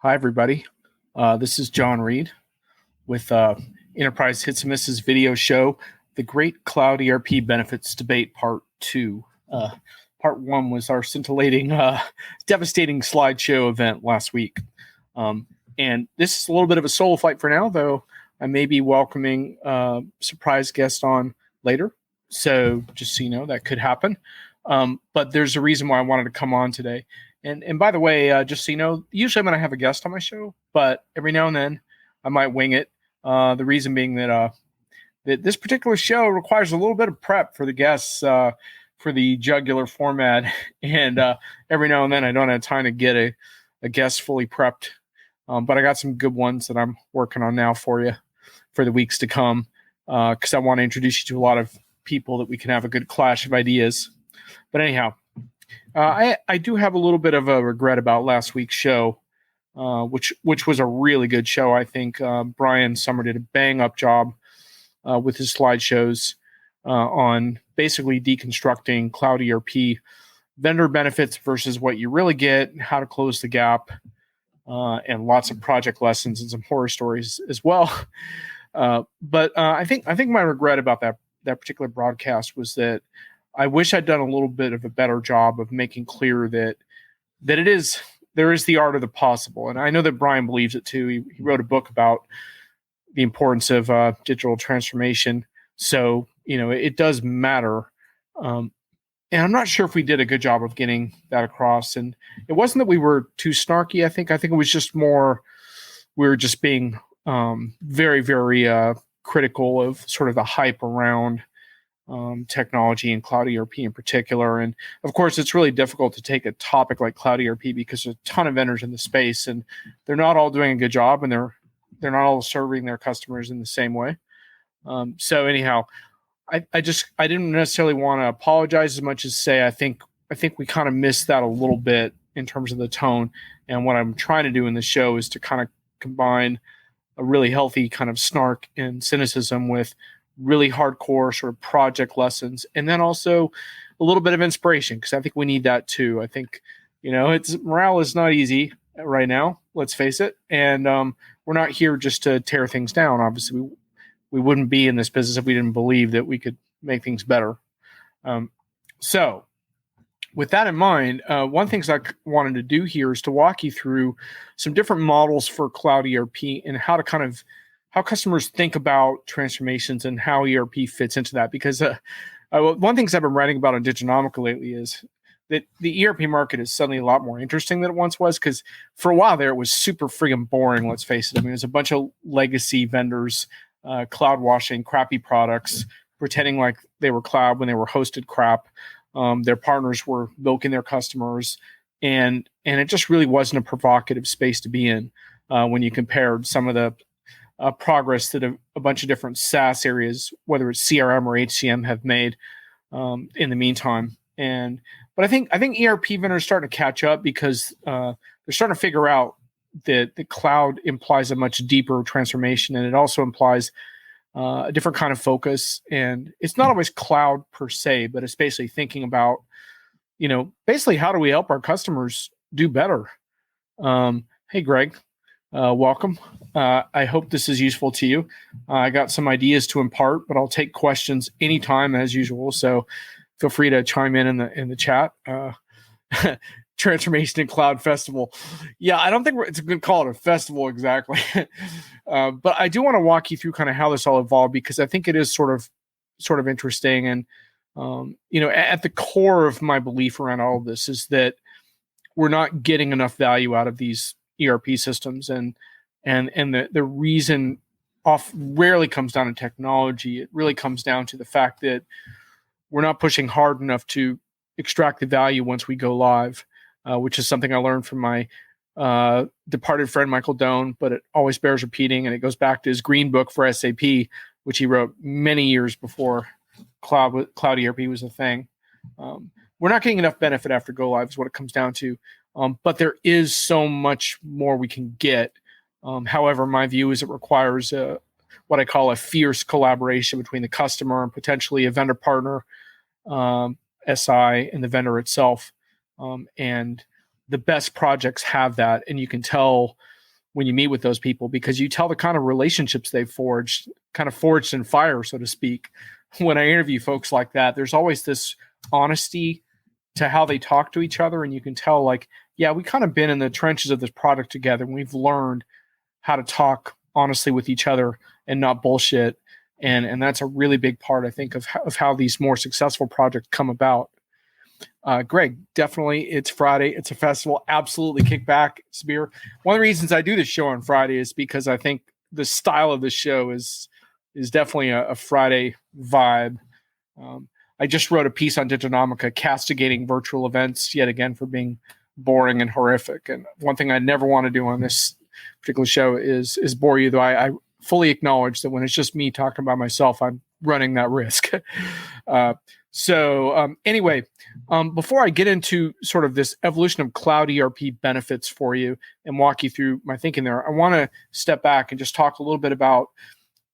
Hi, everybody. This is John Reed with Enterprise Hits and Misses video show, The Great Cloud ERP Benefits Debate Part 2. Part 1 was our scintillating, devastating slideshow event last week. And this is a little bit of a solo flight for now, though I may be welcoming a surprise guest on later. So just so you know, that could happen. But there's a reason why I wanted to come on today. And by the way, just so you know, usually I'm going to have a guest on my show, but every now and then I might wing it. The reason being that this particular show requires a little bit of prep for the guests for the jugular format. And every now and then I don't have time to get a guest fully prepped. But I got some good ones that I'm working on now for you for the weeks to come, because I want to introduce you to a lot of people that we can have a good clash of ideas. But anyhow, I do have a little bit of a regret about last week's show, which was a really good show. I think Brian Summer did a bang-up job with his slideshows on basically deconstructing cloud ERP vendor benefits versus what you really get, how to close the gap, and lots of project lessons and some horror stories as well. But I think my regret about that particular broadcast was that I wish I'd done a little bit of a better job of making clear that there is the art of the possible. And I know that Brian believes it too. He wrote a book about the importance of digital transformation. So, it does matter. And I'm not sure if we did a good job of getting that across. And it wasn't that we were too snarky. I think it was just more, we were just being very, very critical of sort of the hype around technology and cloud ERP in particular. And of course, it's really difficult to take a topic like cloud ERP because there's a ton of vendors in the space and they're not all doing a good job and they're not all serving their customers in the same way. So anyhow, I didn't necessarily want to apologize as much as say I think we kind of missed that a little bit in terms of the tone. And what I'm trying to do in the show is to kind of combine a really healthy kind of snark and cynicism with really hardcore sort of project lessons, and then also a little bit of inspiration, because I think we need that too. I think, morale is not easy right now, let's face it. And we're not here just to tear things down. Obviously, we wouldn't be in this business if we didn't believe that we could make things better. So with that in mind, one thing I wanted to do here is to walk you through some different models for cloud ERP and how customers think about transformations and how ERP fits into that. Because one thing I've been writing about on Diginomica lately is that the ERP market is suddenly a lot more interesting than it once was, because for a while there, it was super friggin' boring, let's face it. I mean, it was a bunch of legacy vendors, cloud washing, crappy products, pretending like they were cloud when they were hosted crap. Their partners were milking their customers, and it just really wasn't a provocative space to be in when you compared some of the progress that a bunch of different SaaS areas, whether it's CRM or HCM, have made in the meantime. But I think ERP vendors are starting to catch up because they're starting to figure out that the cloud implies a much deeper transformation, and it also implies a different kind of focus. And it's not always cloud per se, but it's basically thinking about, basically how do we help our customers do better? Hey, Greg. Welcome. I hope this is useful to you. I got some ideas to impart, but I'll take questions anytime as usual. So feel free to chime in the chat. Transformation in Cloud Festival. Yeah, I don't think it's going to call it a festival exactly. But I do want to walk you through kind of how this all evolved, because I think it is sort of interesting. And, at the core of my belief around all of this is that we're not getting enough value out of these ERP systems, and the reason rarely comes down to technology. It really comes down to the fact that we're not pushing hard enough to extract the value once we go live, which is something I learned from my departed friend Michael Doan, but it always bears repeating, and it goes back to his green book for SAP, which he wrote many years before cloud ERP was a thing. We're not getting enough benefit after go live is what it comes down to. But there is so much more we can get. However, my view is it requires what I call a fierce collaboration between the customer and potentially a vendor partner, SI, and the vendor itself. And the best projects have that, and you can tell when you meet with those people because you tell the kind of relationships they've forged, kind of forged in fire, so to speak. When I interview folks like that, there's always this honesty to how they talk to each other, and you can tell, like, yeah, we kind of been in the trenches of this product together, and we've learned how to talk honestly with each other and not bullshit. And that's a really big part, I think, of how these more successful projects come about. Greg, definitely, it's Friday. It's a festival. Absolutely kick back. It's beer. One of the reasons I do this show on Friday is because I think the style of the show is definitely a Friday vibe. I just wrote a piece on Diginomica castigating virtual events yet again for being boring and horrific. And one thing I never want to do on this particular show is bore you, though I fully acknowledge that when it's just me talking about myself, I'm running that risk. Anyway, before I get into sort of this evolution of cloud ERP benefits for you and walk you through my thinking there, I want to step back and just talk a little bit about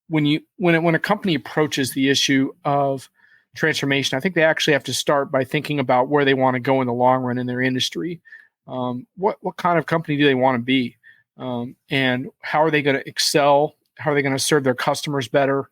when a company approaches the issue of transformation. I think they actually have to start by thinking about where they want to go in the long run in their industry. What kind of company do they want to be? And how are they going to excel? How are they going to serve their customers better?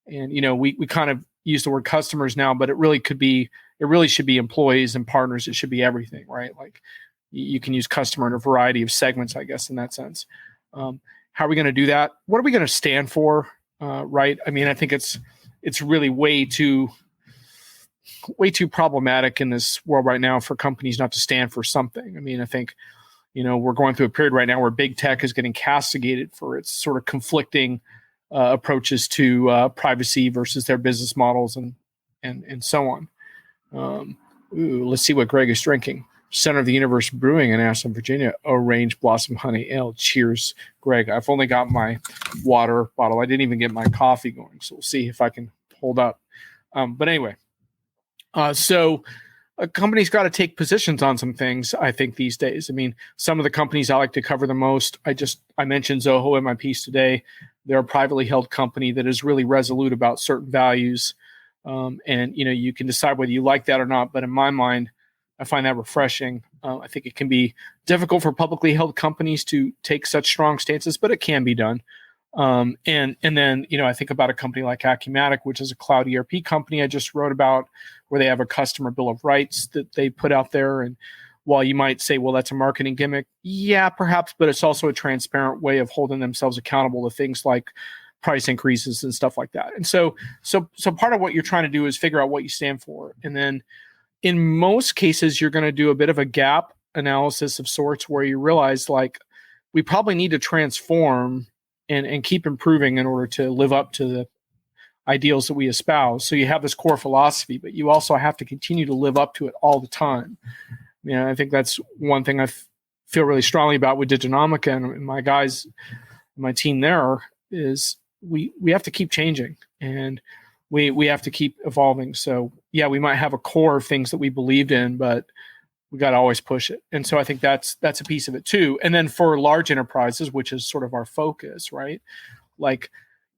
And, we kind of use the word customers now, but it really should be employees and partners. It should be everything, right? Like you can use customer in a variety of segments, I guess, in that sense. How are we going to do that? What are we going to stand for? Right. I mean, I think it's really way too problematic in this world right now for companies not to stand for something. I mean, I think, we're going through a period right now where big tech is getting castigated for its sort of conflicting approaches to privacy versus their business models and so on. Let's see what Greg is drinking. Center of the Universe Brewing in Ashland, Virginia, Orange Blossom Honey Ale. Cheers, Greg. I've only got my water bottle. I didn't even get my coffee going, so we'll see if I can hold up. But anyway, so a company's got to take positions on some things, I think, these days. I mean, some of the companies I like to cover the most, I mentioned Zoho in my piece today. They're a privately held company that is really resolute about certain values. And, you can decide whether you like that or not. But in my mind, I find that refreshing. I think it can be difficult for publicly held companies to take such strong stances, but it can be done. And then, I think about a company like Acumatic, which is a cloud ERP company I just wrote about, where they have a customer bill of rights that they put out there. And while you might say, well, that's a marketing gimmick, yeah, perhaps, but it's also a transparent way of holding themselves accountable to things like price increases and stuff like that. And so part of what you're trying to do is figure out what you stand for. And then in most cases, you're going to do a bit of a gap analysis of sorts where you realize, like, we probably need to transform and keep improving in order to live up to the ideals that we espouse. So you have this core philosophy, but you also have to continue to live up to it all the time. I think that's one thing I feel really strongly about with Diginomica and my guys, my team there, is we have to keep changing and we have to keep evolving. So yeah, we might have a core of things that we believed in, but we got to always push it. And so I think that's a piece of it too. And then for large enterprises, which is sort of our focus, right? Like,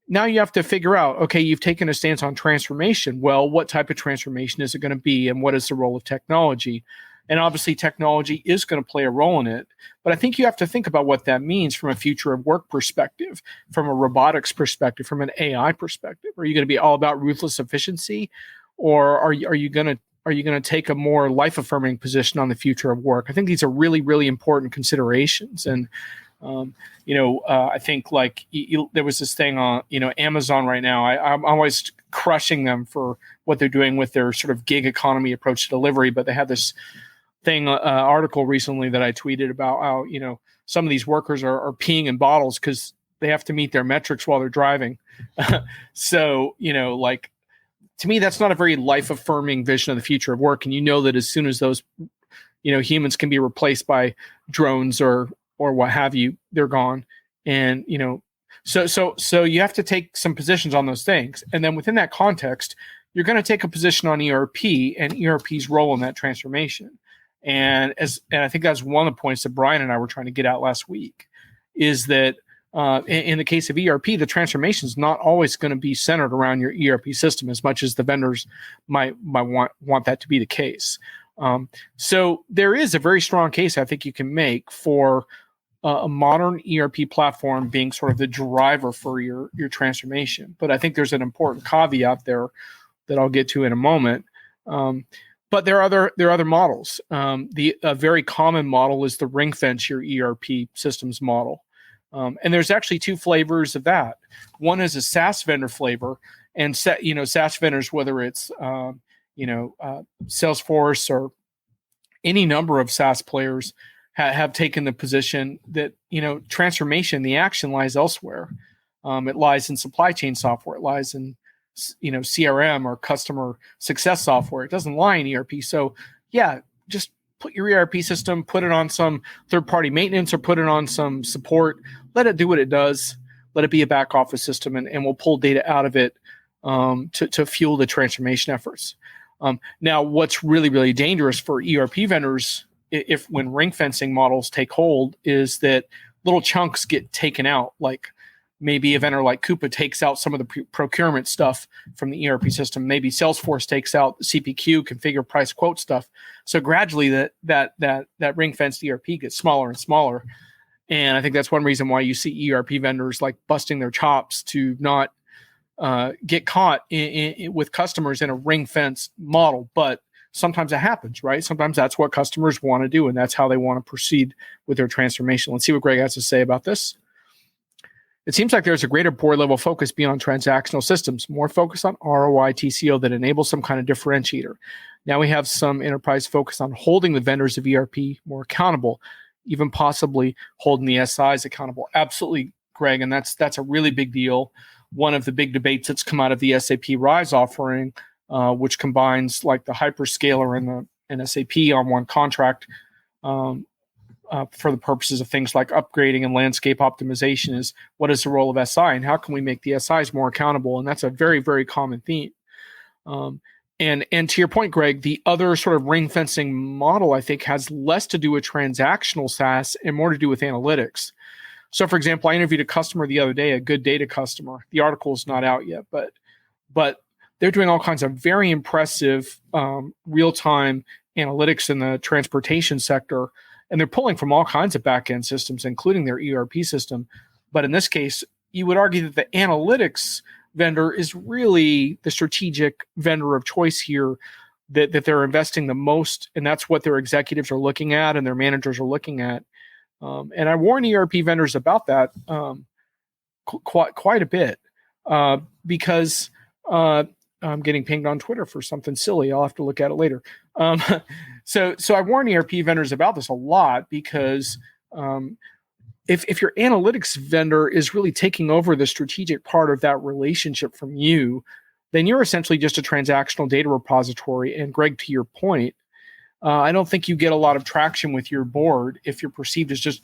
now you have to figure out, okay, you've taken a stance on transformation. Well, what type of transformation is it going to be? And what is the role of technology? And obviously technology is going to play a role in it. But I think you have to think about what that means from a future of work perspective, from a robotics perspective, from an AI perspective. Are you going to be all about ruthless efficiency? Or are you going to take a more life-affirming position on the future of work? I think these are really, really important considerations. And I think like there was this thing on, Amazon right now. I'm always crushing them for what they're doing with their sort of gig economy approach to delivery. But they had this article recently that I tweeted about how, some of these workers are peeing in bottles because they have to meet their metrics while they're driving. So, to me, that's not a very life-affirming vision of the future of work. And that as soon as those, humans can be replaced by drones or what have you, they're gone. And, so you have to take some positions on those things. And then within that context, you're going to take a position on ERP and ERP's role in that transformation. And I think that's one of the points that Brian and I were trying to get out last week, is that in the case of ERP, the transformation is not always going to be centered around your ERP system as much as the vendors might want that to be the case. So there is a very strong case I think you can make for a modern ERP platform being sort of the driver for your transformation. But I think there's an important caveat there that I'll get to in a moment. But there are other models. A very common model is the ring fence your ERP systems model. And there's actually two flavors of that. One is a SaaS vendor flavor, and SaaS vendors, whether it's Salesforce or any number of SaaS players, have taken the position that transformation, the action lies elsewhere. It lies in supply chain software. It lies in CRM or customer success software. It doesn't lie in ERP. So yeah, just put your ERP system, put it on some third-party maintenance or put it on some support. Let it do what it does. Let it be a back office system, and we'll pull data out of it to fuel the transformation efforts. Now, what's really, really dangerous for ERP vendors, when ring fencing models take hold, is that little chunks get taken out. Like maybe a vendor like Coupa takes out some of the procurement stuff from the ERP system. Maybe Salesforce takes out the CPQ, configure, price, quote stuff. So gradually that ring fenced ERP gets smaller and smaller. And I think that's one reason why you see ERP vendors like busting their chops to not get caught with customers in a ring fenced model. But sometimes it happens, right? Sometimes that's what customers want to do, and that's how they want to proceed with their transformation. Let's see what Greg has to say about this. It seems like there's a greater board level focus beyond transactional systems, more focus on ROI TCO that enables some kind of differentiator. Now we have some enterprise focus on holding the vendors of ERP more accountable, even possibly holding the SIs accountable. Absolutely, Greg, and that's a really big deal. One of the big debates that's come out of the SAP RISE offering, which combines like the hyperscaler and SAP on one contract for the purposes of things like upgrading and landscape optimization, is what is the role of SI and how can we make the SIs more accountable? And that's a very, very common theme. And to your point, Greg, the other sort of ring fencing model, I think, has less to do with transactional SaaS and more to do with analytics. So, for example, I interviewed a customer the other day, a good data customer. The article is not out yet, but they're doing all kinds of very impressive real-time analytics in the transportation sector, and they're pulling from all kinds of back-end systems, including their ERP system. But in this case, you would argue that the analytics vendor is really the strategic vendor of choice here, that they're investing the most, and that's what their executives are looking at and their managers are looking at. And I warn ERP vendors about that quite a bit because I'm getting pinged on Twitter for something silly. I'll have to look at it later. So I warn ERP vendors about this a lot because if your analytics vendor is really taking over the strategic part of that relationship from you, then you're essentially just a transactional data repository. And Greg, to your point, I don't think you get a lot of traction with your board if you're perceived as just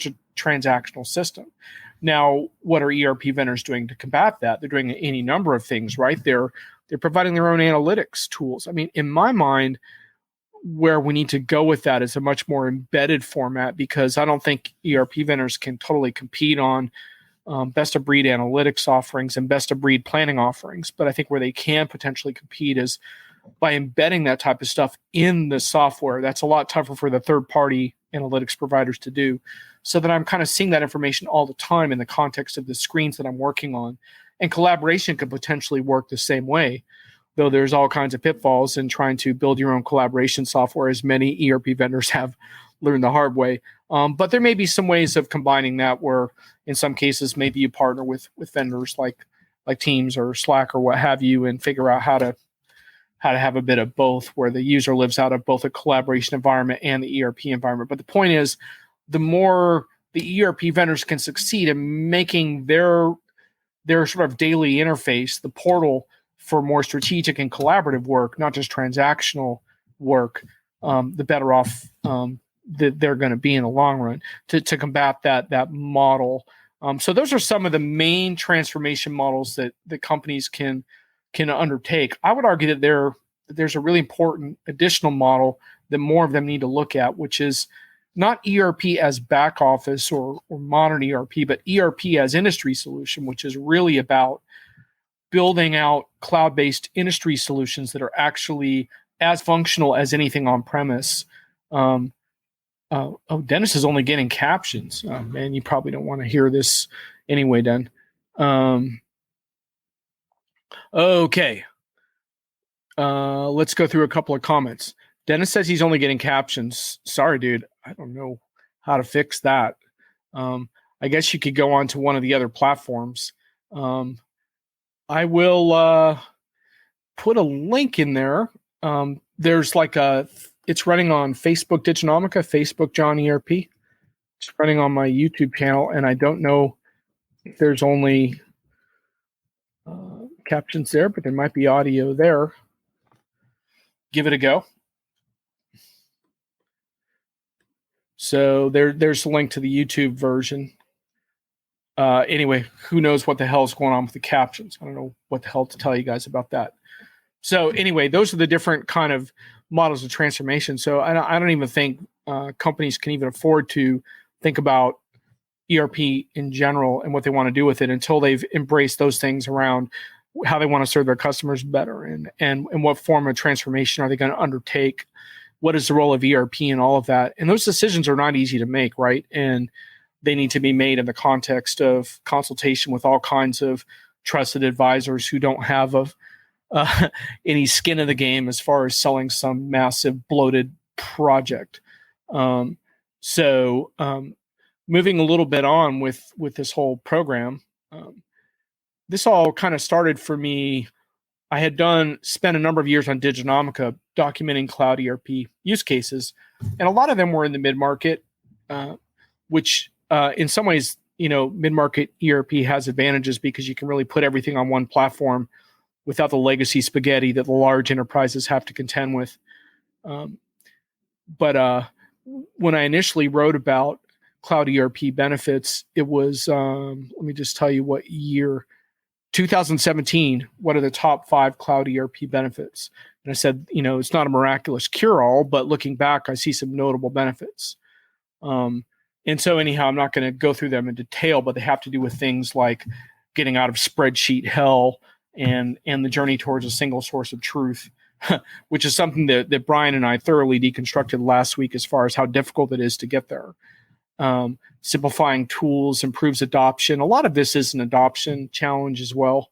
a transactional system. Now, what are ERP vendors doing to combat that? They're doing any number of things, right? They're providing their own analytics tools. I mean, in my mind, where we need to go with that is a much more embedded format, because I don't think ERP vendors can totally compete on best of breed analytics offerings and best of breed planning offerings. But I think where they can potentially compete is by embedding that type of stuff in the software. That's a lot tougher for the third-party analytics providers to do. So that I'm kind of seeing that information all the time in the context of the screens that I'm working on. And collaboration could potentially work the same way, though there's all kinds of pitfalls in trying to build your own collaboration software, as many ERP vendors have learned the hard way. But there may be some ways of combining that where in some cases maybe you partner with vendors like Teams or Slack or what have you and figure out how to have a bit of both, where the user lives out of both a collaboration environment and the ERP environment. But the point is, the more the ERP vendors can succeed in making their sort of daily interface, the portal for more strategic and collaborative work, not just transactional work, the better off that they're going to be in the long run to combat that model. So those are some of the main transformation models that companies can undertake. I would argue that there's a really important additional model that more of them need to look at, which is not ERP as back office or modern ERP, but ERP as industry solution, which is really about building out cloud-based industry solutions that are actually as functional as anything on premise. Dennis is only getting captions. Man, you probably don't want to hear this anyway, Den. Okay. Let's go through a couple of comments. Dennis says he's only getting captions. Sorry, dude. I don't know how to fix that. I guess you could go on to one of the other platforms. I will put a link in there. There's like it's running on Facebook Diginomica, Facebook John ERP. It's running on my YouTube channel, and I don't know if there's only captions there, but there might be audio there. Give it a go. So there's a link to the YouTube version. Anyway, who knows what the hell is going on with the captions? I don't know what the hell to tell you guys about that. So anyway, those are the different kind of models of transformation. So I don't even think companies can even afford to think about ERP in general and what they want to do with it until they've embraced those things around how they want to serve their customers better and what form of transformation are they going to undertake? What is the role of ERP and all of that? And those decisions are not easy to make, right? And they need to be made in the context of consultation with all kinds of trusted advisors who don't have any skin in the game as far as selling some massive bloated project. So moving a little bit on with this whole program, this all kind of started for me. I had spent a number of years on Diginomica documenting cloud ERP use cases, and a lot of them were in the mid-market, which in some ways, mid-market ERP has advantages because you can really put everything on one platform without the legacy spaghetti that the large enterprises have to contend with. But when I initially wrote about cloud ERP benefits, it was, let me just tell you what year, 2017, what are the top 5 cloud ERP benefits? And I said, it's not a miraculous cure-all, but looking back, I see some notable benefits. And so anyhow, I'm not going to go through them in detail, but they have to do with things like getting out of spreadsheet hell and the journey towards a single source of truth, which is something that Brian and I thoroughly deconstructed last week as far as how difficult it is to get there. Simplifying tools improves adoption. A lot of this is an adoption challenge as well.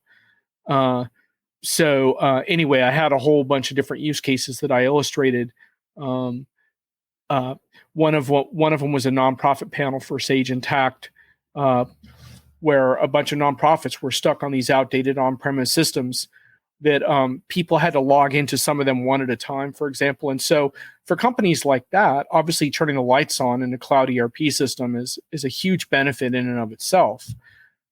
So anyway, I had a whole bunch of different use cases that I illustrated. One of them was a nonprofit panel for Sage Intacct, where a bunch of nonprofits were stuck on these outdated on-premise systems that people had to log into some of them one at a time, for example. And so for companies like that, obviously turning the lights on in a cloud ERP system is a huge benefit in and of itself.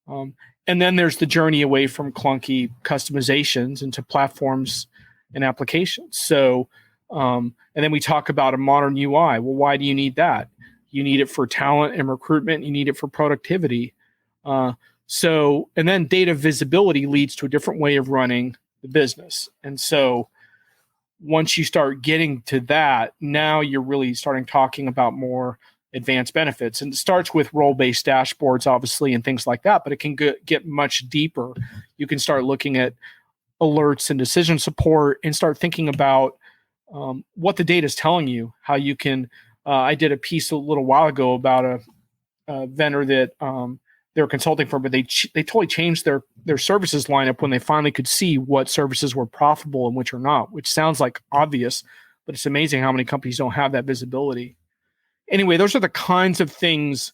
And then there's the journey away from clunky customizations into platforms and applications. So, and then we talk about a modern UI. Well, why do you need that? You need it for talent and recruitment. You need it for productivity. And then data visibility leads to a different way of running the business. And so once you start getting to that, now you're really starting talking about more advanced benefits. And it starts with role-based dashboards, obviously, and things like that, but it can get much deeper. You can start looking at alerts and decision support and start thinking about what the data is telling you, how you can, I did a piece a little while ago about a vendor that they're consulting firm, but they totally changed their services lineup when they finally could see what services were profitable and which are not, which sounds like obvious, but it's amazing how many companies don't have that visibility. Anyway, those are the kinds of things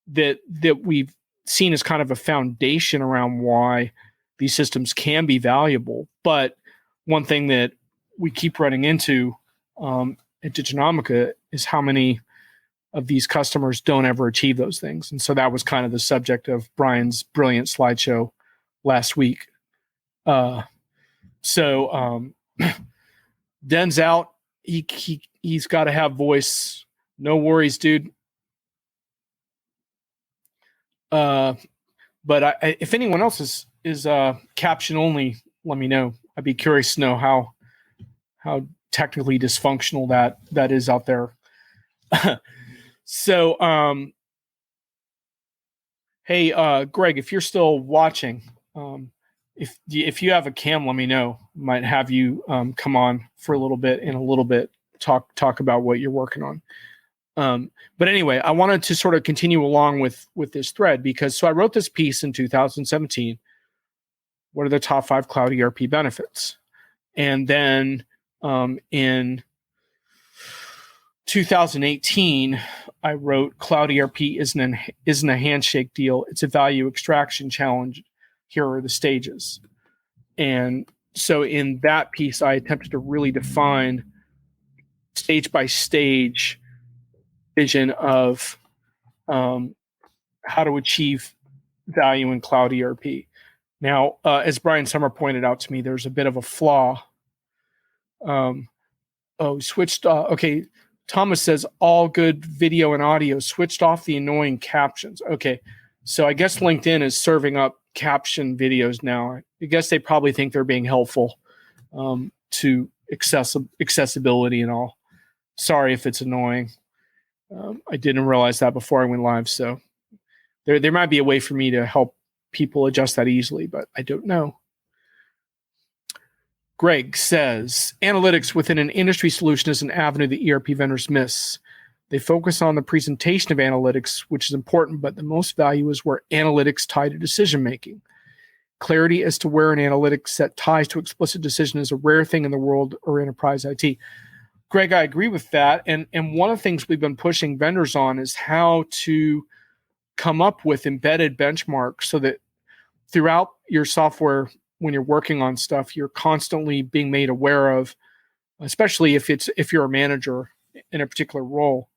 that we've seen as kind of a foundation around why these systems can be valuable. But one thing that we keep running into at Diginomica is how many of these customers don't ever achieve those things. And so that was kind of the subject of Brian's brilliant slideshow last week. Den's out. He's got to have voice. No worries, dude. But if anyone else is caption only, let me know. I'd be curious to know how technically dysfunctional that is out there. So, hey, Greg, if you're still watching, if you have a cam, let me know. Might have you come on for a little bit in a little bit, talk about what you're working on. But anyway, I wanted to sort of continue along with this thread because so I wrote this piece in 2017. What are the top 5 cloud ERP benefits? And then in 2018, I wrote Cloud ERP isn't a handshake deal. It's a value extraction challenge. Here are the stages. And so in that piece, I attempted to really define stage by stage vision of how to achieve value in cloud ERP. Now, as Brian Summer pointed out to me, there's a bit of a flaw. Switched. Okay. Thomas says all good video and audio, switched off the annoying captions. Okay. So I guess LinkedIn is serving up caption videos now. I guess they probably think they're being helpful to accessibility and all. Sorry if it's annoying. I didn't realize that before I went live. So there might be a way for me to help people adjust that easily, but I don't know. Greg says, analytics within an industry solution is an avenue that ERP vendors miss. They focus on the presentation of analytics, which is important, but the most value is where analytics tie to decision-making. Clarity as to where an analytics set ties to explicit decision is a rare thing in the world or enterprise IT. Greg, I agree with that. And one of the things we've been pushing vendors on is how to come up with embedded benchmarks so that throughout your software, when you're working on stuff, you're constantly being made aware of, especially if you're a manager in a particular role.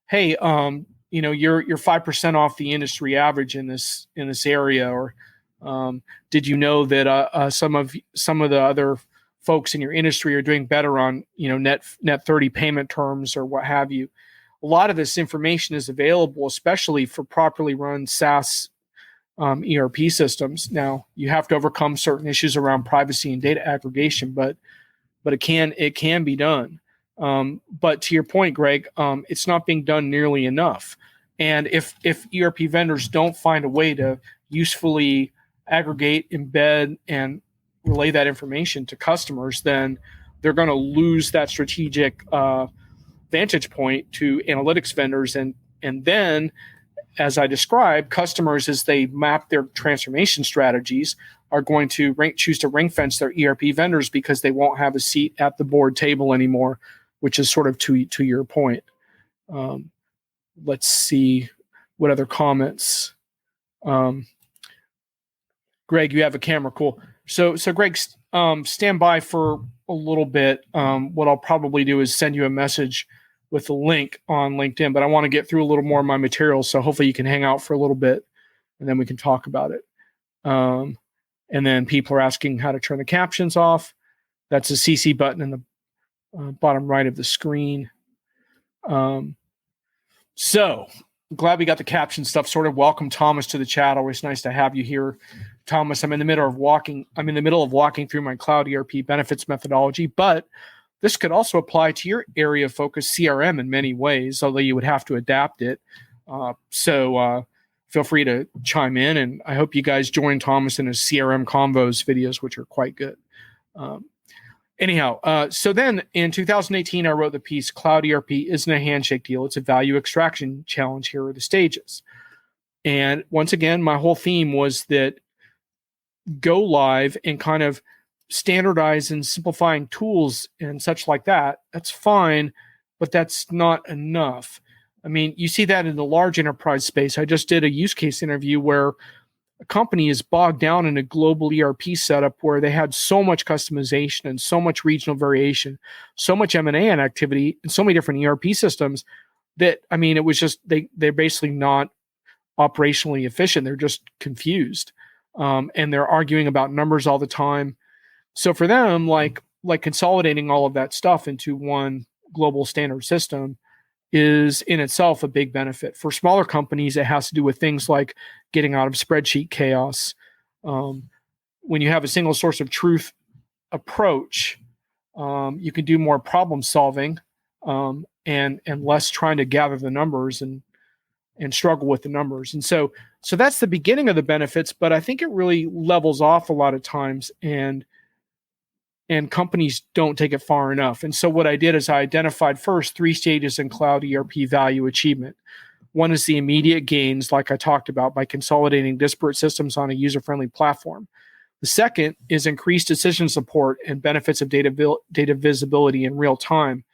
Hey, you're 5% off the industry average in this area, or did you know that some of the other folks in your industry are doing better on net 30 payment terms or what have you? A lot of this information is available, especially for properly run SaaS ERP systems. Now, you have to overcome certain issues around privacy and data aggregation, but it can be done. But to your point, Greg, it's not being done nearly enough. And if ERP vendors don't find a way to usefully aggregate, embed, and relay that information to customers, then they're going to lose that strategic vantage point to analytics vendors. And then, as I described, customers, as they map their transformation strategies, are going to choose to ring fence their ERP vendors because they won't have a seat at the board table anymore, which is sort of to your point. Let's see what other comments. Greg, you have a camera. Cool. So Greg, stand by for a little bit. What I'll probably do is send you a message with a link on LinkedIn, but I want to get through a little more of my material. So hopefully you can hang out for a little bit and then we can talk about it. And then people are asking how to turn the captions off. That's the CC button in the bottom right of the screen. So I'm glad we got the caption stuff sorted. Welcome, Thomas, to the chat. Always nice to have you here. Thomas, I'm in the middle of walking through my cloud ERP benefits methodology, but this could also apply to your area of focus, CRM, in many ways, although you would have to adapt it. So feel free to chime in, and I hope you guys join Thomas in his CRM Convos videos, which are quite good. So then in 2018, I wrote the piece, Cloud ERP isn't a handshake deal. It's a value extraction challenge. Here are the stages. And once again, my whole theme was that go live and kind of standardize and simplifying tools and such like that. That's fine, but that's not enough. I mean, you see that in the large enterprise space. I just did a use case interview where a company is bogged down in a global ERP setup where they had so much customization and so much regional variation, so much M&A and activity, and so many different ERP systems that, I mean, it was just, they're basically not operationally efficient. They're just confused. And they're arguing about numbers all the time. So for them, like consolidating all of that stuff into one global standard system is in itself a big benefit. For smaller companies, it has to do with things like getting out of spreadsheet chaos. When you have a single source of truth approach, you can do more problem solving and less trying to gather the numbers and struggle with the numbers. And so that's the beginning of the benefits, but I think it really levels off a lot of times, and companies don't take it far enough. And so what I did is I identified first 3 stages in cloud ERP value achievement. One is the immediate gains, like I talked about, by consolidating disparate systems on a user-friendly platform. The second is increased decision support and benefits of data visibility in real time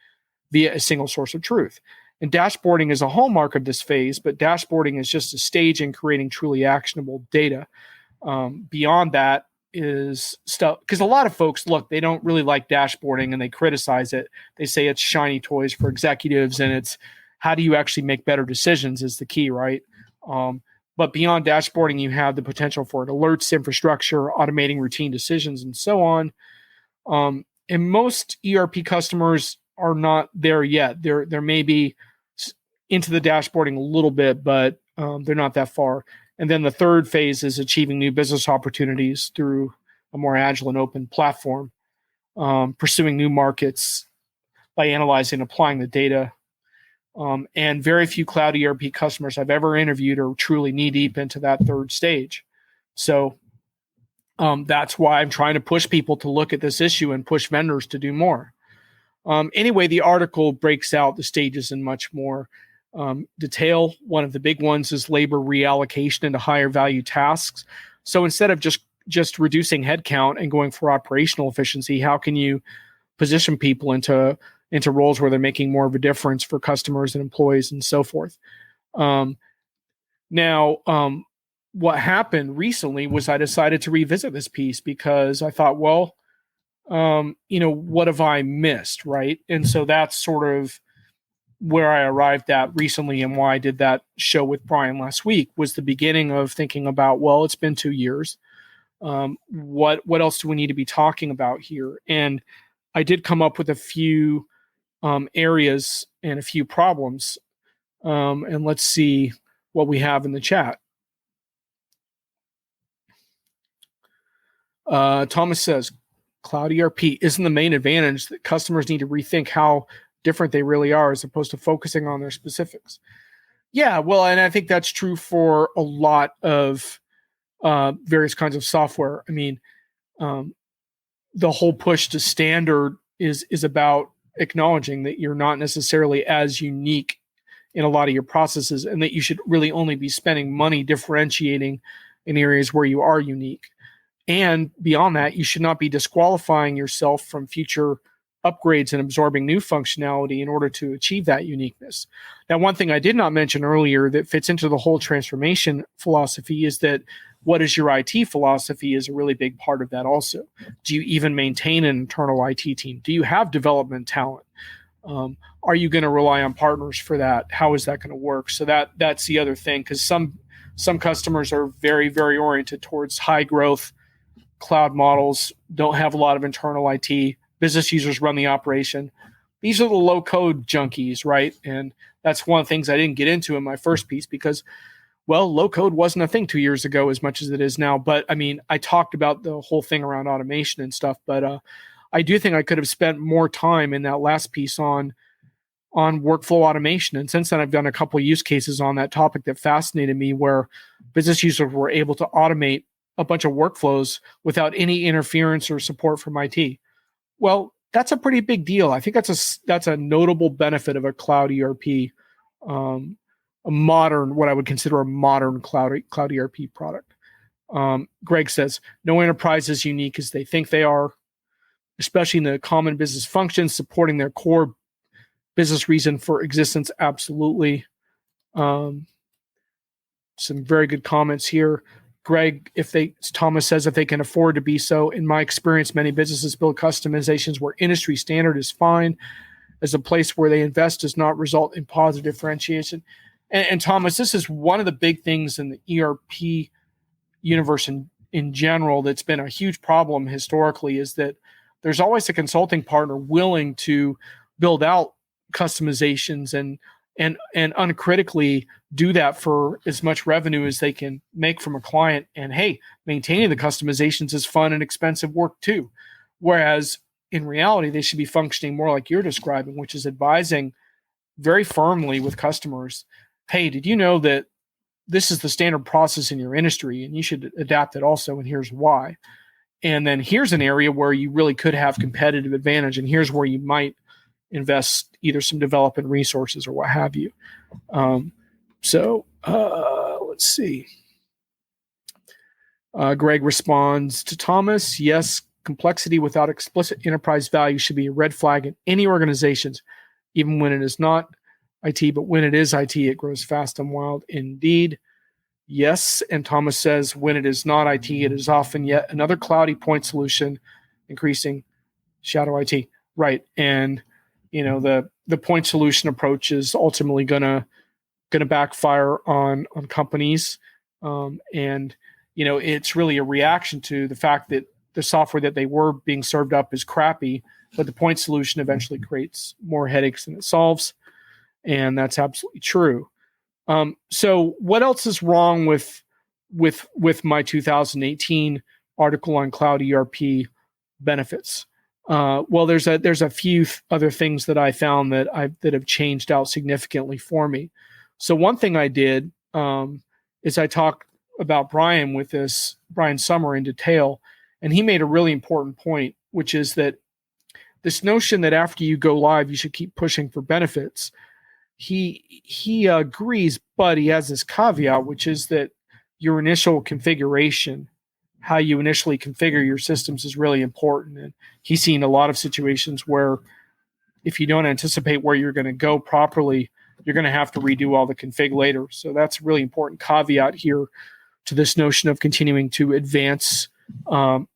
via a single source of truth. And dashboarding is a hallmark of this phase, but dashboarding is just a stage in creating truly actionable data. Beyond that is stuff, because a lot of folks, look, they don't really like dashboarding and they criticize it. They say it's shiny toys for executives, and it's how do you actually make better decisions is the key, right? But beyond dashboarding, you have the potential for alerts, infrastructure, automating routine decisions, and so on. And most ERP customers are not there yet. They're maybe into the dashboarding a little bit, but they're not that far. And then the third phase is achieving new business opportunities through a more agile and open platform, pursuing new markets by analyzing and applying the data. And very few cloud ERP customers I've ever interviewed are truly knee-deep into that third stage. So that's why I'm trying to push people to look at this issue and push vendors to do more. Anyway, the article breaks out the stages in much more detail. One of the big ones is labor reallocation into higher value tasks. So instead of just reducing headcount and going for operational efficiency, how can you position people into roles where they're making more of a difference for customers and employees and so forth? What happened recently was I decided to revisit this piece because I thought, well, what have I missed, right? And so that's sort of where I arrived at recently, and why I did that show with Brian last week was the beginning of thinking about, well, it's been 2 years. What else do we need to be talking about here? And I did come up with a few areas and a few problems. And let's see what we have in the chat. Thomas says, cloud ERP isn't the main advantage that customers need to rethink how different they really are as opposed to focusing on their specifics. Yeah, well, and I think that's true for a lot of various kinds of software. I mean, the whole push to standard is about acknowledging that you're not necessarily as unique in a lot of your processes, and that you should really only be spending money differentiating in areas where you are unique. And beyond that, you should not be disqualifying yourself from future upgrades and absorbing new functionality in order to achieve that uniqueness. Now, one thing I did not mention earlier that fits into the whole transformation philosophy is that what is your IT philosophy is a really big part of that also. Do you even maintain an internal IT team? Do you have development talent? Are you going to rely on partners for that? How is that going to work? So that's the other thing, because some customers are very, very oriented towards high growth cloud models, don't have a lot of internal IT. Business users run the operation. These are the low code junkies, right? And that's one of the things I didn't get into in my first piece because, well, low code wasn't a thing 2 years ago as much as it is now. But I mean, I talked about the whole thing around automation and stuff, but I do think I could have spent more time in that last piece on workflow automation. And since then, I've done a couple of use cases on that topic that fascinated me, where business users were able to automate a bunch of workflows without any interference or support from IT. Well, that's a pretty big deal. I think that's a notable benefit of a cloud ERP, a modern, what I would consider a modern cloud ERP product. Greg says, no enterprise is unique as they think they are, especially in the common business functions, supporting their core business reason for existence. Absolutely. Some very good comments here. Greg, Thomas says, if they can afford to be so, in my experience, many businesses build customizations where industry standard is fine, as a place where they invest does not result in positive differentiation. And Thomas, this is one of the big things in the ERP universe in general that's been a huge problem historically, is that there's always a consulting partner willing to build out customizations and uncritically do that for as much revenue as they can make from a client. And hey, maintaining the customizations is fun and expensive work too. Whereas in reality, they should be functioning more like you're describing, which is advising very firmly with customers hey, did you know that this is the standard process in your industry and you should adapt it also, and here's why. And then here's an area where you really could have competitive advantage, and here's where you might invest either some development resources or what have you. Let's see. Greg responds to Thomas, yes, complexity without explicit enterprise value should be a red flag in any organizations, even when it is not IT, but when it is IT, it grows fast and wild indeed. Yes, and Thomas says when it is not IT, it is often yet another cloudy point solution, increasing shadow IT. Right, and the point solution approach is ultimately gonna backfire on companies, and it's really a reaction to the fact that the software that they were being served up is crappy, but the point solution eventually creates more headaches than it solves, and that's absolutely true. So what else is wrong with my 2018 article on cloud ERP benefits? Well, there's a few other things that I found that have changed out significantly for me. So one thing I did is I talked about Brian Summer in detail, and he made a really important point, which is that this notion that after you go live, you should keep pushing for benefits. He agrees, but he has this caveat, which is that your initial configuration, how you initially configure your systems, is really important. And he's seen a lot of situations where if you don't anticipate where you're going to go properly, you're going to have to redo all the config later. So that's a really important caveat here to this notion of continuing to advance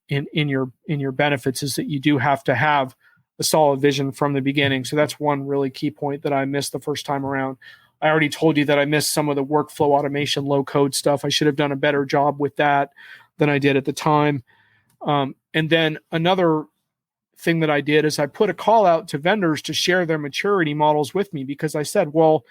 in your benefits, is that you do have to have a solid vision from the beginning. So that's one really key point that I missed the first time around. I already told you that I missed some of the workflow automation, low code stuff. I should have done a better job with that than I did at the time. And then another thing that I did is I put a call out to vendors to share their maturity models with me, because I said, well,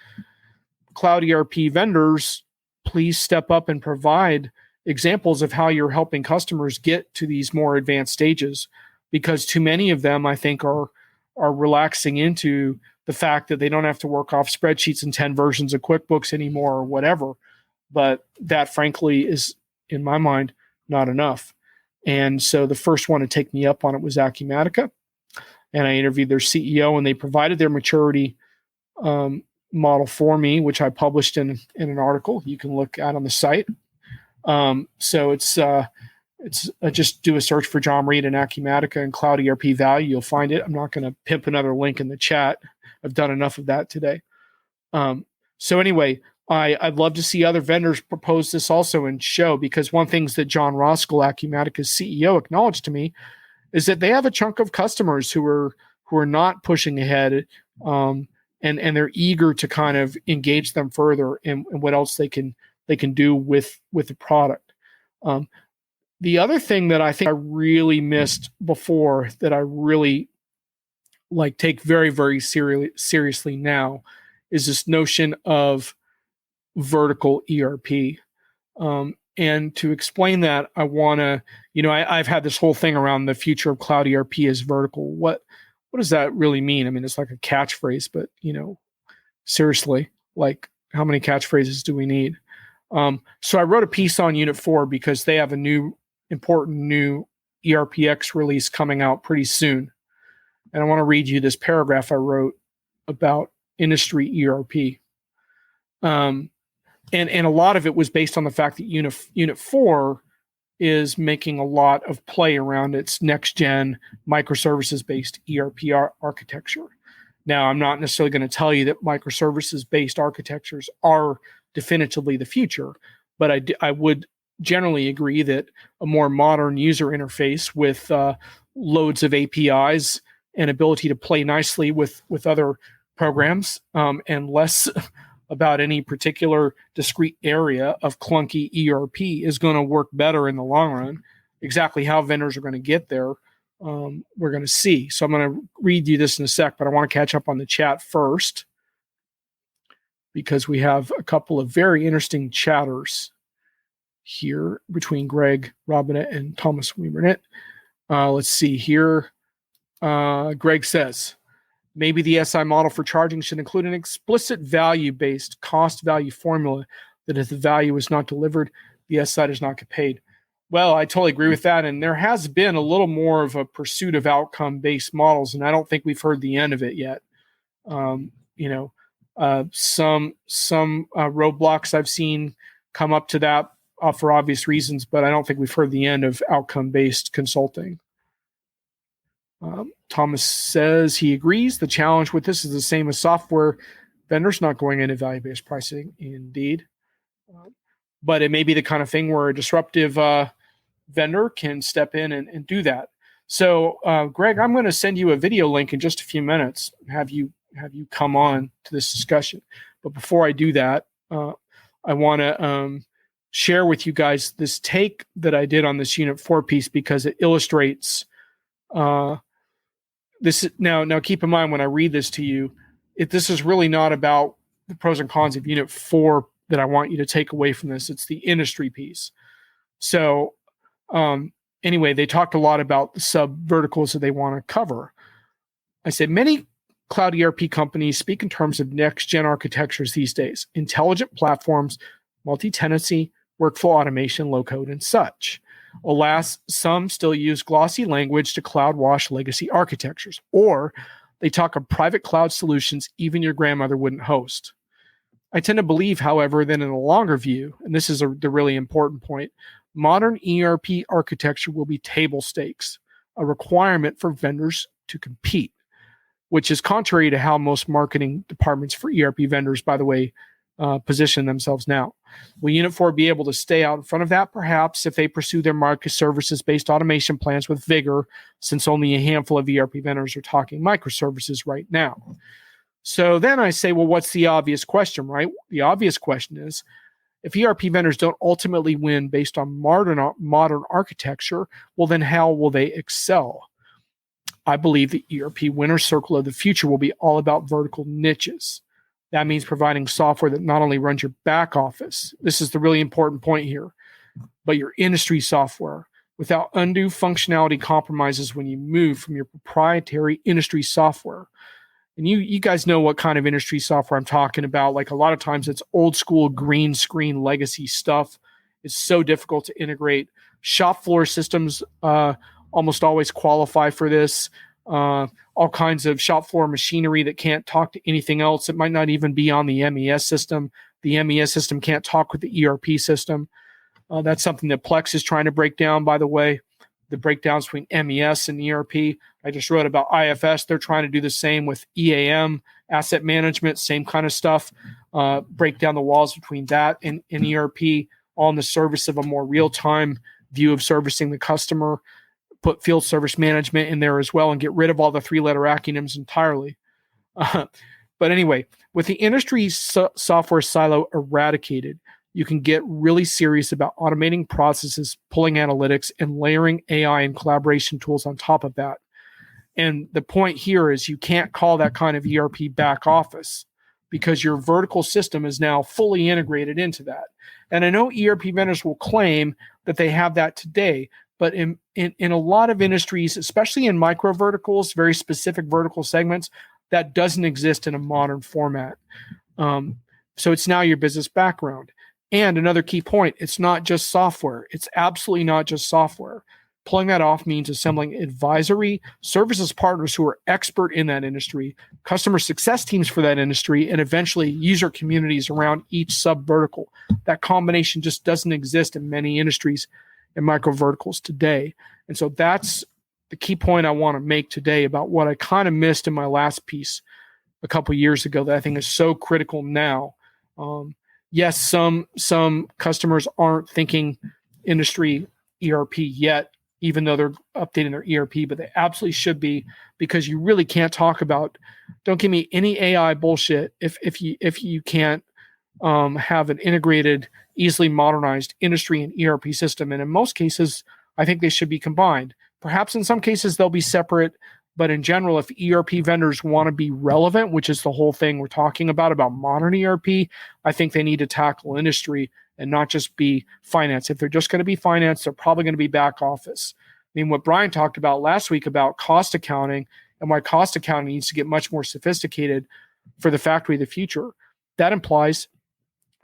cloud ERP vendors, please step up and provide examples of how you're helping customers get to these more advanced stages, because too many of them, I think, are relaxing into the fact that they don't have to work off spreadsheets and 10 versions of QuickBooks anymore or whatever. But that, frankly, is, in my mind, not enough. And so the first one to take me up on it was Acumatica. And I interviewed their CEO, and they provided their maturity model for me, which I published in an article you can look at on the site. So it's just do a search for John Reed and Acumatica and Cloud ERP value. You'll find it. I'm not going to pimp another link in the chat. I've done enough of that today. So anyway, I'd love to see other vendors propose this also and show, because one thing that John Roskell, Acumatica's CEO, acknowledged to me is that they have a chunk of customers who are not pushing ahead, and they're eager to kind of engage them further in what else they can do with the product. The other thing that I think I really missed before, that I really take very, very seriously now, is this notion of vertical ERP. And to explain that, I want to, I've had this whole thing around the future of cloud ERP as vertical. What does that really mean? I mean, it's like a catchphrase, but seriously, how many catchphrases do we need? So I wrote a piece on Unit 4 because they have a important new ERPX release coming out pretty soon. And I want to read you this paragraph I wrote about industry ERP. And a lot of it was based on the fact that Unit 4 is making a lot of play around its next-gen microservices-based ERP architecture. Now, I'm not necessarily going to tell you that microservices-based architectures are definitively the future, but I would generally agree that a more modern user interface with loads of APIs and ability to play nicely with other programs, and less about any particular discrete area of clunky ERP is going to work better in the long run. Exactly how vendors are going to get there, we're going to see. So I'm going to read you this in a sec, but I want to catch up on the chat first, because we have a couple of very interesting chatters here between Greg Robinette and Thomas Weibernett. Let's see here. Greg says, Maybe the SI model for charging should include an explicit value-based cost value formula that if the value is not delivered, the SI does not get paid. Well, I totally agree with that. And there has been a little more of a pursuit of outcome-based models, and I don't think we've heard the end of it yet. Some roadblocks I've seen come up to that for obvious reasons, but I don't think we've heard the end of outcome-based consulting. Thomas says he agrees. The challenge with this is the same as software vendors not going into value-based pricing. Indeed. But it may be the kind of thing where a disruptive vendor can step in and do that. So, Greg, I'm going to send you a video link in just a few minutes, have you come on to this discussion. But before I do that, I want to share with you guys this take that I did on this Unit 4 piece because it illustrates this. Now keep in mind when I read this to you, this is really not about the pros and cons of Unit 4 that I want you to take away from this. It's the industry piece. So anyway, they talked a lot about the sub verticals that they want to cover. I said many cloud ERP companies speak in terms of next-gen architectures these days, intelligent platforms, multi-tenancy, workflow automation, low-code, and such. Alas, some still use glossy language to cloud-wash legacy architectures, or they talk of private cloud solutions even your grandmother wouldn't host. I tend to believe, however, that in the longer view, and this is the really important point, modern ERP architecture will be table stakes, a requirement for vendors to compete, which is contrary to how most marketing departments for ERP vendors, by the way, position themselves now. Will Unit 4 be able to stay out in front of that? Perhaps if they pursue their microservices-based automation plans with vigor, since only a handful of ERP vendors are talking microservices right now. So then I say, well, what's the obvious question, right? The obvious question is, if ERP vendors don't ultimately win based on modern architecture, well, then how will they excel? I believe the ERP winner's circle of the future will be all about vertical niches. That means providing software that not only runs your back office, this is the really important point here, but your industry software without undue functionality compromises when you move from your proprietary industry software. And you guys know what kind of industry software I'm talking about. Like a lot of times it's old school green screen legacy stuff. It's so difficult to integrate. Shop floor systems almost always qualify for this. All kinds of shop floor machinery that can't talk to anything else. It might not even be on the MES system. The MES system can't talk with the ERP system. That's something that Plex is trying to break down, by the way. The breakdowns between MES and ERP. I just wrote about IFS. They're trying to do the same with EAM, asset management, same kind of stuff. Break down the walls between that and ERP, all in the service of a more real-time view of servicing the customer. Put field service management in there as well and get rid of all the three-letter acronyms entirely. But anyway, with the industry software silo eradicated, you can get really serious about automating processes, pulling analytics, and layering AI and collaboration tools on top of that. And the point here is you can't call that kind of ERP back office because your vertical system is now fully integrated into that. And I know ERP vendors will claim that they have that today, but in a lot of industries, especially in micro verticals, very specific vertical segments, that doesn't exist in a modern format. So it's now your business background. And another key point, it's not just software. It's absolutely not just software. Pulling that off means assembling advisory services partners who are expert in that industry, customer success teams for that industry, and eventually user communities around each sub-vertical. That combination just doesn't exist in many industries and micro verticals today. And so that's the key point I want to make today about what I kind of missed in my last piece a couple years ago that I think is so critical now. Yes, some customers aren't thinking industry ERP yet, even though they're updating their ERP, but they absolutely should be, because you really can't talk about, don't give me any AI bullshit if you can't have an integrated, easily modernized industry and ERP system. And in most cases, I think they should be combined. Perhaps in some cases they'll be separate, but in general, if ERP vendors want to be relevant, which is the whole thing we're talking about modern ERP, I think they need to tackle industry and not just be finance. If they're just going to be finance, they're probably going to be back office. I mean, what Brian talked about last week about cost accounting and why cost accounting needs to get much more sophisticated for the factory of the future. That implies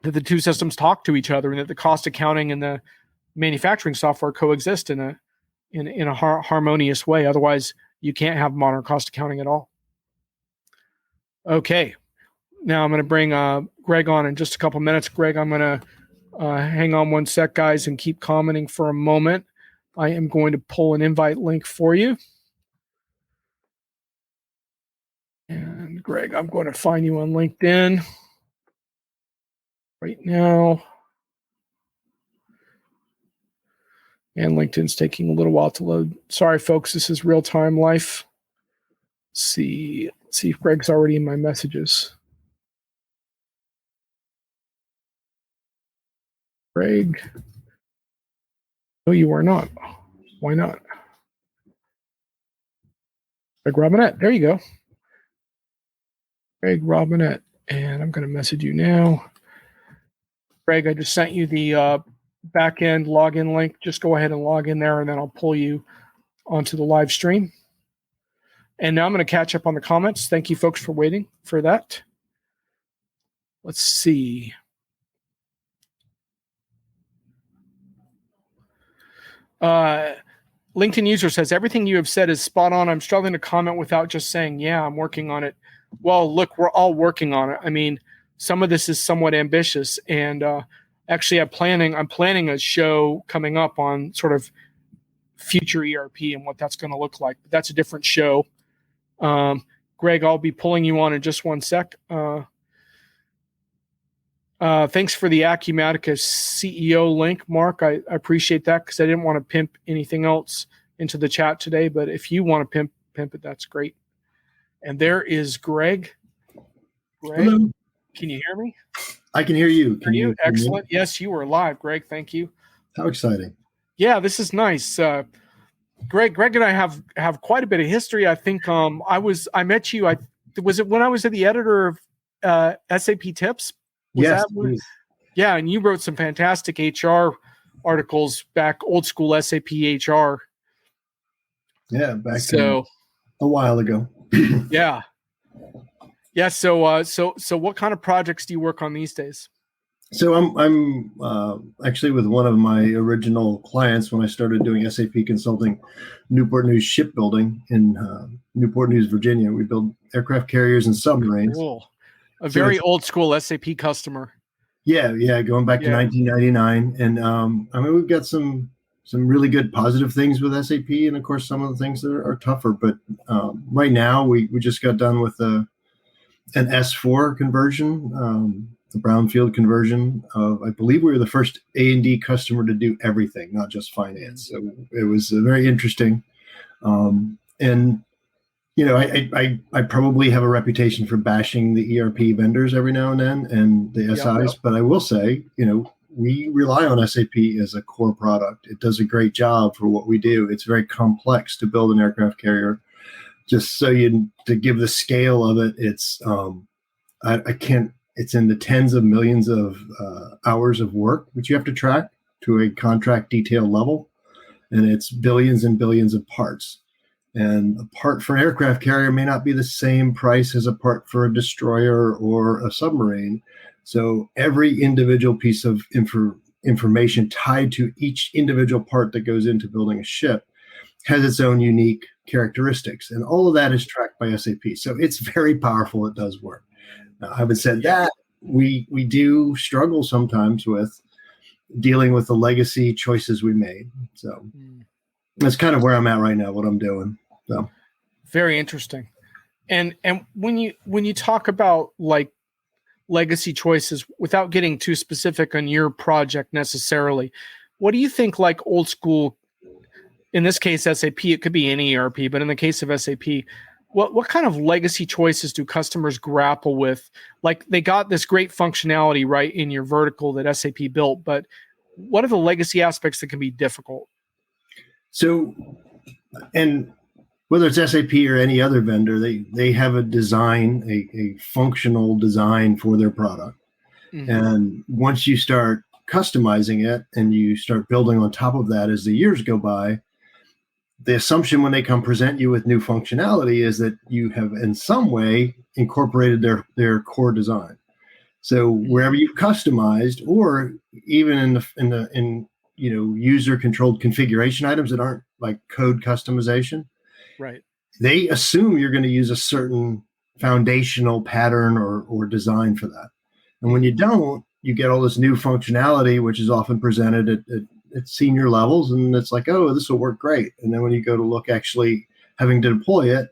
that the two systems talk to each other and that the cost accounting and the manufacturing software coexist in a harmonious way. Otherwise, you can't have modern cost accounting at all. Okay. Now I'm going to bring Greg on in just a couple minutes. Greg, I'm going to hang on one sec, guys, and keep commenting for a moment. I am going to pull an invite link for you. And Greg, I'm going to find you on LinkedIn right now. And LinkedIn's taking a little while to load. Sorry, folks, this is real-time life. Let's see if Greg's already in my messages. Greg. No, you are not. Why not? Greg Robinette. There you go. Greg Robinette. And I'm going to message you now. Greg, I just sent you the back-end login link. Just go ahead and log in there, and then I'll pull you onto the live stream. And now I'm going to catch up on the comments. Thank you, folks, for waiting for that. Let's see. LinkedIn user says, everything you have said is spot on. I'm struggling to comment without just saying, yeah, I'm working on it. Well, look, we're all working on it. I mean, some of this is somewhat ambitious. And actually, I'm planning a show coming up on sort of future ERP and what that's going to look like. But that's a different show. Greg, I'll be pulling you on in just one sec. Thanks for the Acumatica CEO link, Mark. I appreciate that because I didn't want to pimp anything else into the chat today. But if you want to pimp it, that's great. And there is Greg. Greg, hello. Can you hear me? I can hear you. Can you? Excellent. Yes, you are live, Greg. Thank you. How exciting. Yeah, this is nice. Greg and I have quite a bit of history. I think I met you. Was it when I was the editor of SAP Tips? Yes. Yeah, and you wrote some fantastic HR articles back, old school SAP HR. Yeah, back a while ago. Yeah. Yeah. So what kind of projects do you work on these days? So I'm actually with one of my original clients when I started doing SAP consulting, Newport News Shipbuilding in Newport News, Virginia. We build aircraft carriers and submarines. Cool. A very old school SAP customer. Yeah, going back to 1999, and I mean we've got some really good positive things with SAP, and of course some of the things that are tougher. But right now we just got done with an S4 conversion, the brownfield conversion of, I believe we were the first A&D customer to do everything, not just finance. So it was very interesting, and you know, I probably have a reputation for bashing the ERP vendors every now and then and the SIs, but I will say, you know, we rely on SAP as a core product. It does a great job for what we do. It's very complex to build an aircraft carrier. Just so to give the scale of it, it's it's in the tens of millions of hours of work, which you have to track to a contract detail level. And it's billions and billions of parts. And a part for an aircraft carrier may not be the same price as a part for a destroyer or a submarine. So every individual piece of information tied to each individual part that goes into building a ship has its own unique characteristics. And all of that is tracked by SAP. So it's very powerful. It does work. Now, having said that, we do struggle sometimes with dealing with the legacy choices we made. So that's kind of where I'm at right now, what I'm doing. So very interesting. And when you talk about like legacy choices, without getting too specific on your project necessarily, what do you think, like old school, in this case SAP, it could be any ERP, but in the case of SAP, what kind of legacy choices do customers grapple with? Like, they got this great functionality right in your vertical that SAP built, but what are the legacy aspects that can be difficult? So, and whether it's SAP or any other vendor, they have a design, a functional design for their product. Mm-hmm. And once you start customizing it and you start building on top of that as the years go by, the assumption when they come present you with new functionality is that you have in some way incorporated their core design. So wherever you've customized, or even in user controlled configuration items that aren't like code customization, right, they assume you're going to use a certain foundational pattern or design for that. And when you don't, you get all this new functionality, which is often presented at senior levels, and it's like, oh, this will work great. And then when you go to look actually having to deploy it,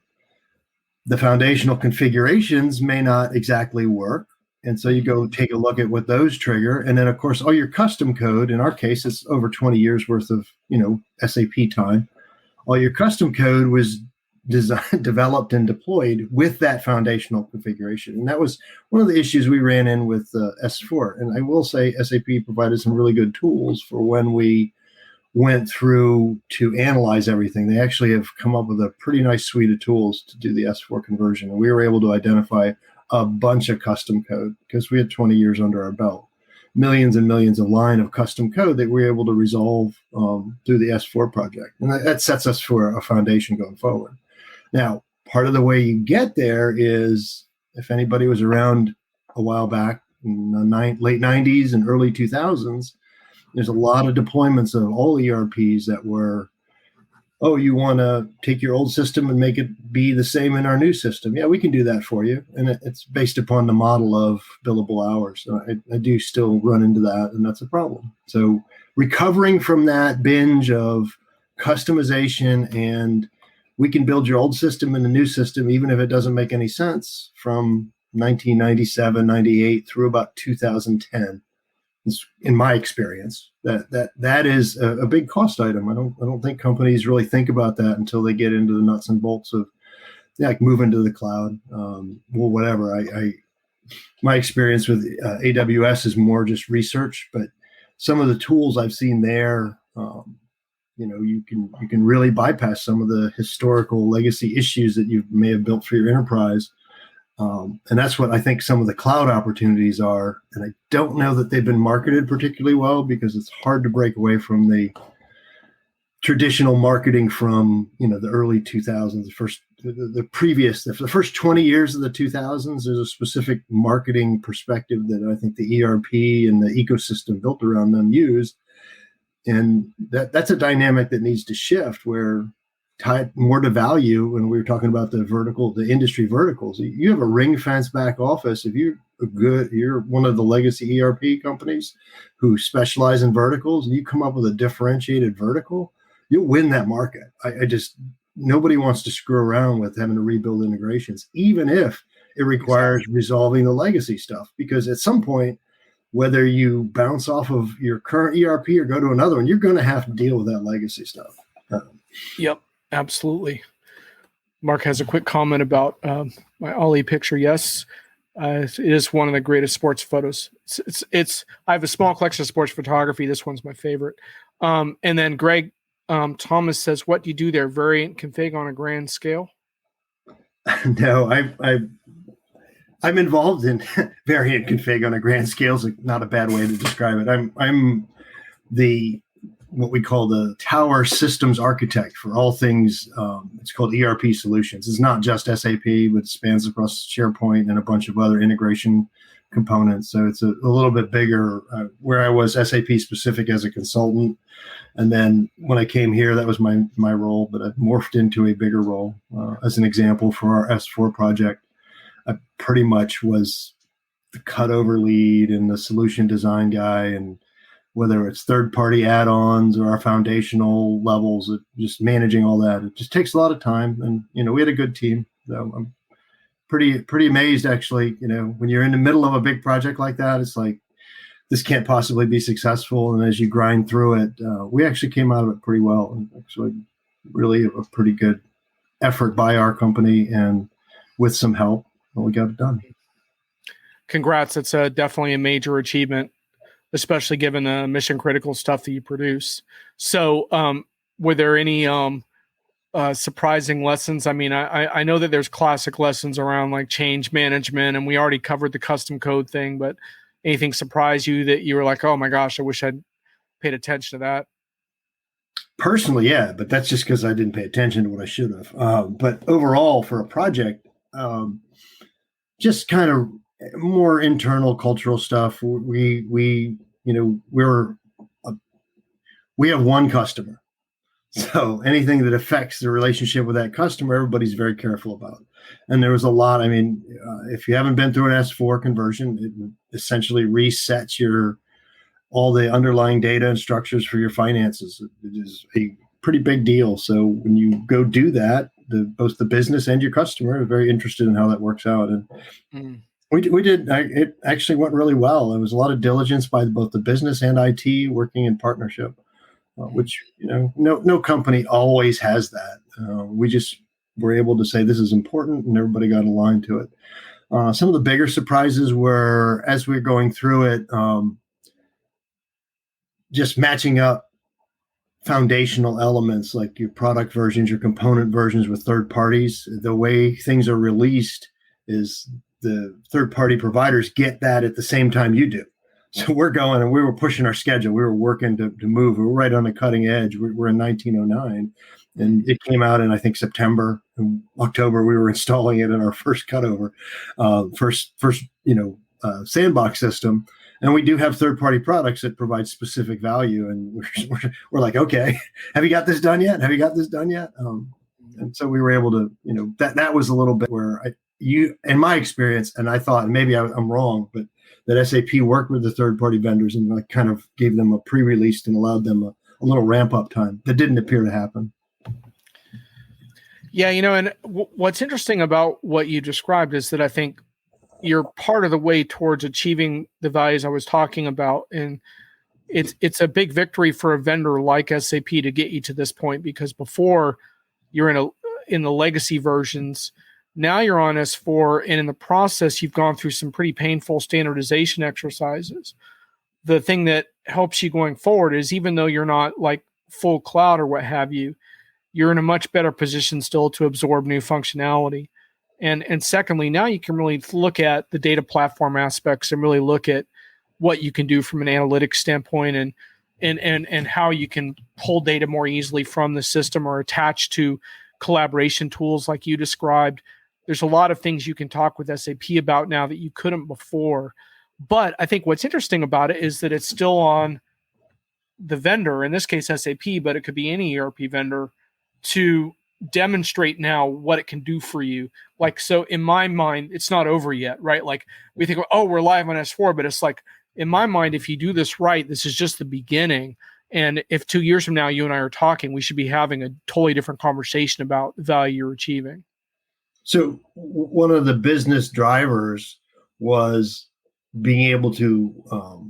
the foundational configurations may not exactly work. And so you go take a look at what those trigger. And then, of course, all your custom code, in our case, it's over 20 years worth of, SAP time. All your custom code was designed, developed, and deployed with that foundational configuration. And that was one of the issues we ran in with S4. And I will say SAP provided some really good tools for when we went through to analyze everything. They actually have come up with a pretty nice suite of tools to do the S4 conversion. And we were able to identify a bunch of custom code because we had 20 years under our belt. Millions and millions of line of custom code that we were able to resolve through the S4 project. And that sets us for a foundation going forward. Now, part of the way you get there is, if anybody was around a while back in the late 90s and early 2000s, there's a lot of deployments of all ERPs that were, oh, you want to take your old system and make it be the same in our new system? Yeah, we can do that for you. And it's based upon the model of billable hours. I do still run into that, and that's a problem. So recovering from that binge of customization, and we can build your old system and the new system, even if it doesn't make any sense, from 1997, 98 through about 2010. In my experience, that is a big cost item. I don't think companies really think about that until they get into the nuts and bolts of like moving to the cloud. Whatever. My experience with AWS is more just research, but some of the tools I've seen there, you can really bypass some of the historical legacy issues that you may have built for your enterprise. And that's what I think some of the cloud opportunities are. And I don't know that they've been marketed particularly well, because it's hard to break away from the traditional marketing from, the early 2000s, the first 20 years of the 2000s. There's a specific marketing perspective that I think the ERP and the ecosystem built around them use. And that's a dynamic that needs to shift, where tied more to value. When we were talking about the industry verticals, you have a ring fence back office. If you're one of the legacy ERP companies who specialize in verticals, and you come up with a differentiated vertical, you'll win that market. Nobody wants to screw around with having to rebuild integrations, even if it requires resolving the legacy stuff, because at some point, whether you bounce off of your current ERP or go to another one, you're going to have to deal with that legacy stuff. Yep. Absolutely. Mark has a quick comment about my Ollie picture. Yes, it is one of the greatest sports photos. I have a small collection of sports photography. This one's my favorite. And then Greg Thomas says, "What do you do there? Variant config on a grand scale?" No, I'm involved in variant config on a grand scale. Is not a bad way to describe it. I'm the what we call the tower systems architect for all things. It's called ERP solutions. It's not just SAP, but it spans across SharePoint and a bunch of other integration components. So it's a little bit bigger, where I was SAP specific as a consultant. And then when I came here, that was my role, but I morphed into a bigger role. As an example, for our S4 project, I pretty much was the cutover lead and the solution design guy, and whether it's third-party add-ons or our foundational levels, just managing all that, it just takes a lot of time. And we had a good team. So I'm pretty amazed, actually. When you're in the middle of a big project like that, it's like, this can't possibly be successful. And as you grind through it, we actually came out of it pretty well. And actually, really a pretty good effort by our company, and with some help, we got it done. Congrats! It's definitely a major achievement, especially given the mission critical stuff that you produce. So were there any surprising lessons? I mean, I know that there's classic lessons around like change management, and we already covered the custom code thing, but anything surprise you that you were like, oh my gosh, I wish I'd paid attention to that? Personally, yeah, but that's just because I didn't pay attention to what I should have. But overall, for a project, just kind of more internal cultural stuff. We have one customer, so anything that affects the relationship with that customer, everybody's very careful about. And there was a lot. I mean, if you haven't been through an S4 conversion, it essentially resets all the underlying data and structures for your finances. It is a pretty big deal. So when you go do that, both the business and your customer are very interested in how that works out. And we did. It actually went really well. There was a lot of diligence by both the business and IT working in partnership, which no company always has that. We just were able to say this is important, and everybody got aligned to it. Some of the bigger surprises were as we were going through it. Just matching up foundational elements like your product versions, your component versions with third parties. The way things are released is the third party providers get that at the same time you do. So we're going and we were pushing our schedule. We were working to move. We were right on the cutting edge. We're in 1909 and it came out in, I think, September and October. We were installing it in our first cutover, first sandbox system. And we do have third-party products that provide specific value, and we're like, okay, have you got this done yet? Have you got this done yet? And so we were able to, that was a little bit where in my experience, and I thought, and maybe I'm wrong, but that SAP worked with the third-party vendors and like kind of gave them a pre-release and allowed them a little ramp-up time. That didn't appear to happen. Yeah, and what's interesting about what you described is that I think you're part of the way towards achieving the values I was talking about. And it's a big victory for a vendor like SAP to get you to this point, because before you're in the legacy versions, now you're on S4, and in the process, you've gone through some pretty painful standardization exercises. The thing that helps you going forward is, even though you're not like full cloud or what have you, you're in a much better position still to absorb new functionality. And secondly, now you can really look at the data platform aspects and really look at what you can do from an analytics standpoint and how you can pull data more easily from the system or attach to collaboration tools like you described. There's a lot of things you can talk with SAP about now that you couldn't before. But I think what's interesting about it is that it's still on the vendor, in this case SAP, but it could be any ERP vendor, to demonstrate now what it can do for you. Like, so in my mind, it's not over yet, right? Like we think, oh, we're live on S4, but it's like, in my mind, if you do this right, this is just the beginning. And if 2 years from now, you and I are talking, we should be having a totally different conversation about the value you're achieving. So one of the business drivers was being able to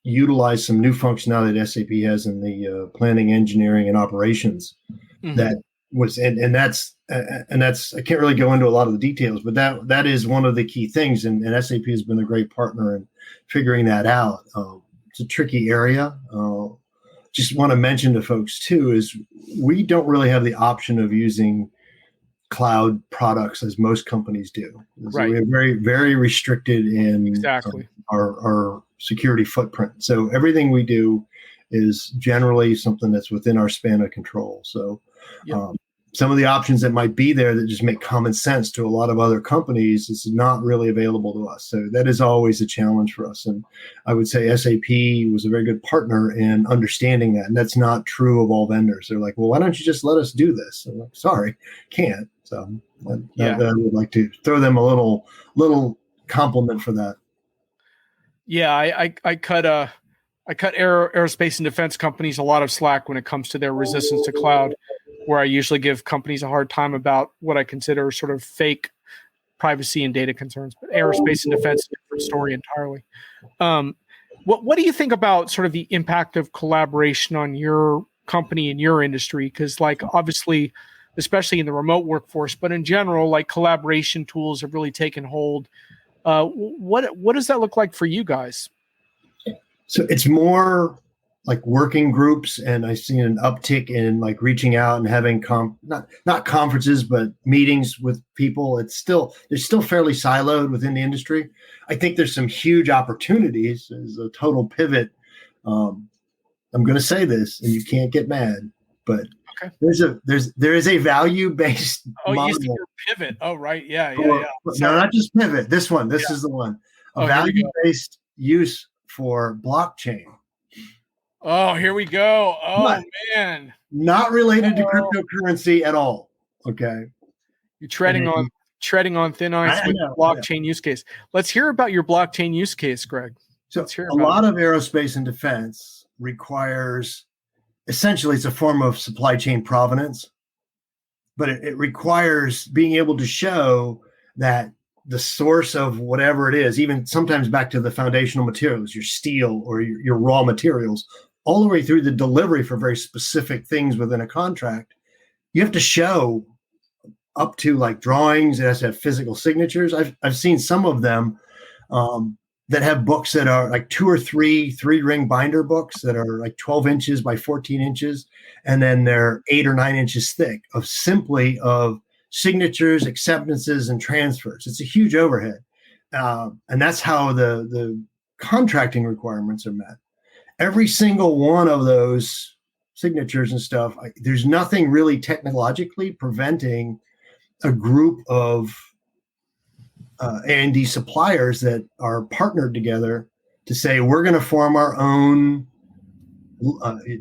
utilize some new functionality that SAP has in the planning, engineering, and operations. That was, and that's I can't really go into a lot of the details, but that is one of the key things, and SAP has been a great partner in figuring that out. It's a tricky area. Just want to mention to folks too is we don't really have the option of using cloud products as most companies do. Right. We're very, very restricted in exactly our security footprint. So everything we do is generally something that's within our span of control. So some of the options that might be there that just make common sense to a lot of other companies is not really available to us. So that is always a challenge for us. And I would say SAP was a very good partner in understanding that. And that's not true of all vendors. They're like, well, why don't you just let us do this? I'm like, sorry, can't. So I would like to throw them a little compliment for that. Yeah, I cut aerospace and defense companies a lot of slack when it comes to their resistance to cloud, where I usually give companies a hard time about what I consider sort of fake privacy and data concerns. But aerospace and defense is a different story entirely. What do you think about sort of the impact of collaboration on your company and your industry? Because like obviously, especially in the remote workforce, but in general, like collaboration tools have really taken hold. What does that look like for you guys? So it's more like working groups, and I've seen an uptick in like reaching out and having not conferences, but meetings with people. They're still fairly siloed within the industry. I think there's some huge opportunities as a total pivot. I'm going to say this, and you can't get mad, but Okay. there is a value based You model. see your pivot. Oh, right. Yeah. No, not just pivot. This one. This is the one. A value based use for blockchain. Oh, here we go. Oh, but man. Not related to cryptocurrency at all. Okay. You're treading on thin ice with blockchain use case. Let's hear about your blockchain use case, Greg. So a lot of aerospace and defense requires, essentially, it's a form of supply chain provenance, but it requires being able to show that the source of whatever it is, even sometimes back to the foundational materials, your steel or your raw materials, all the way through the delivery for very specific things within a contract, you have to show up to like drawings. It has to have physical signatures. I've seen some of them that have books that are like 2 or 3 ring binder books that are like 12 inches by 14 inches. And then they're 8 or 9 inches thick of signatures, acceptances, and transfers. It's a huge overhead. And that's how the contracting requirements are met. Every single one of those signatures and stuff, there's nothing really technologically preventing a group of A&D suppliers that are partnered together to say, we're going to form our own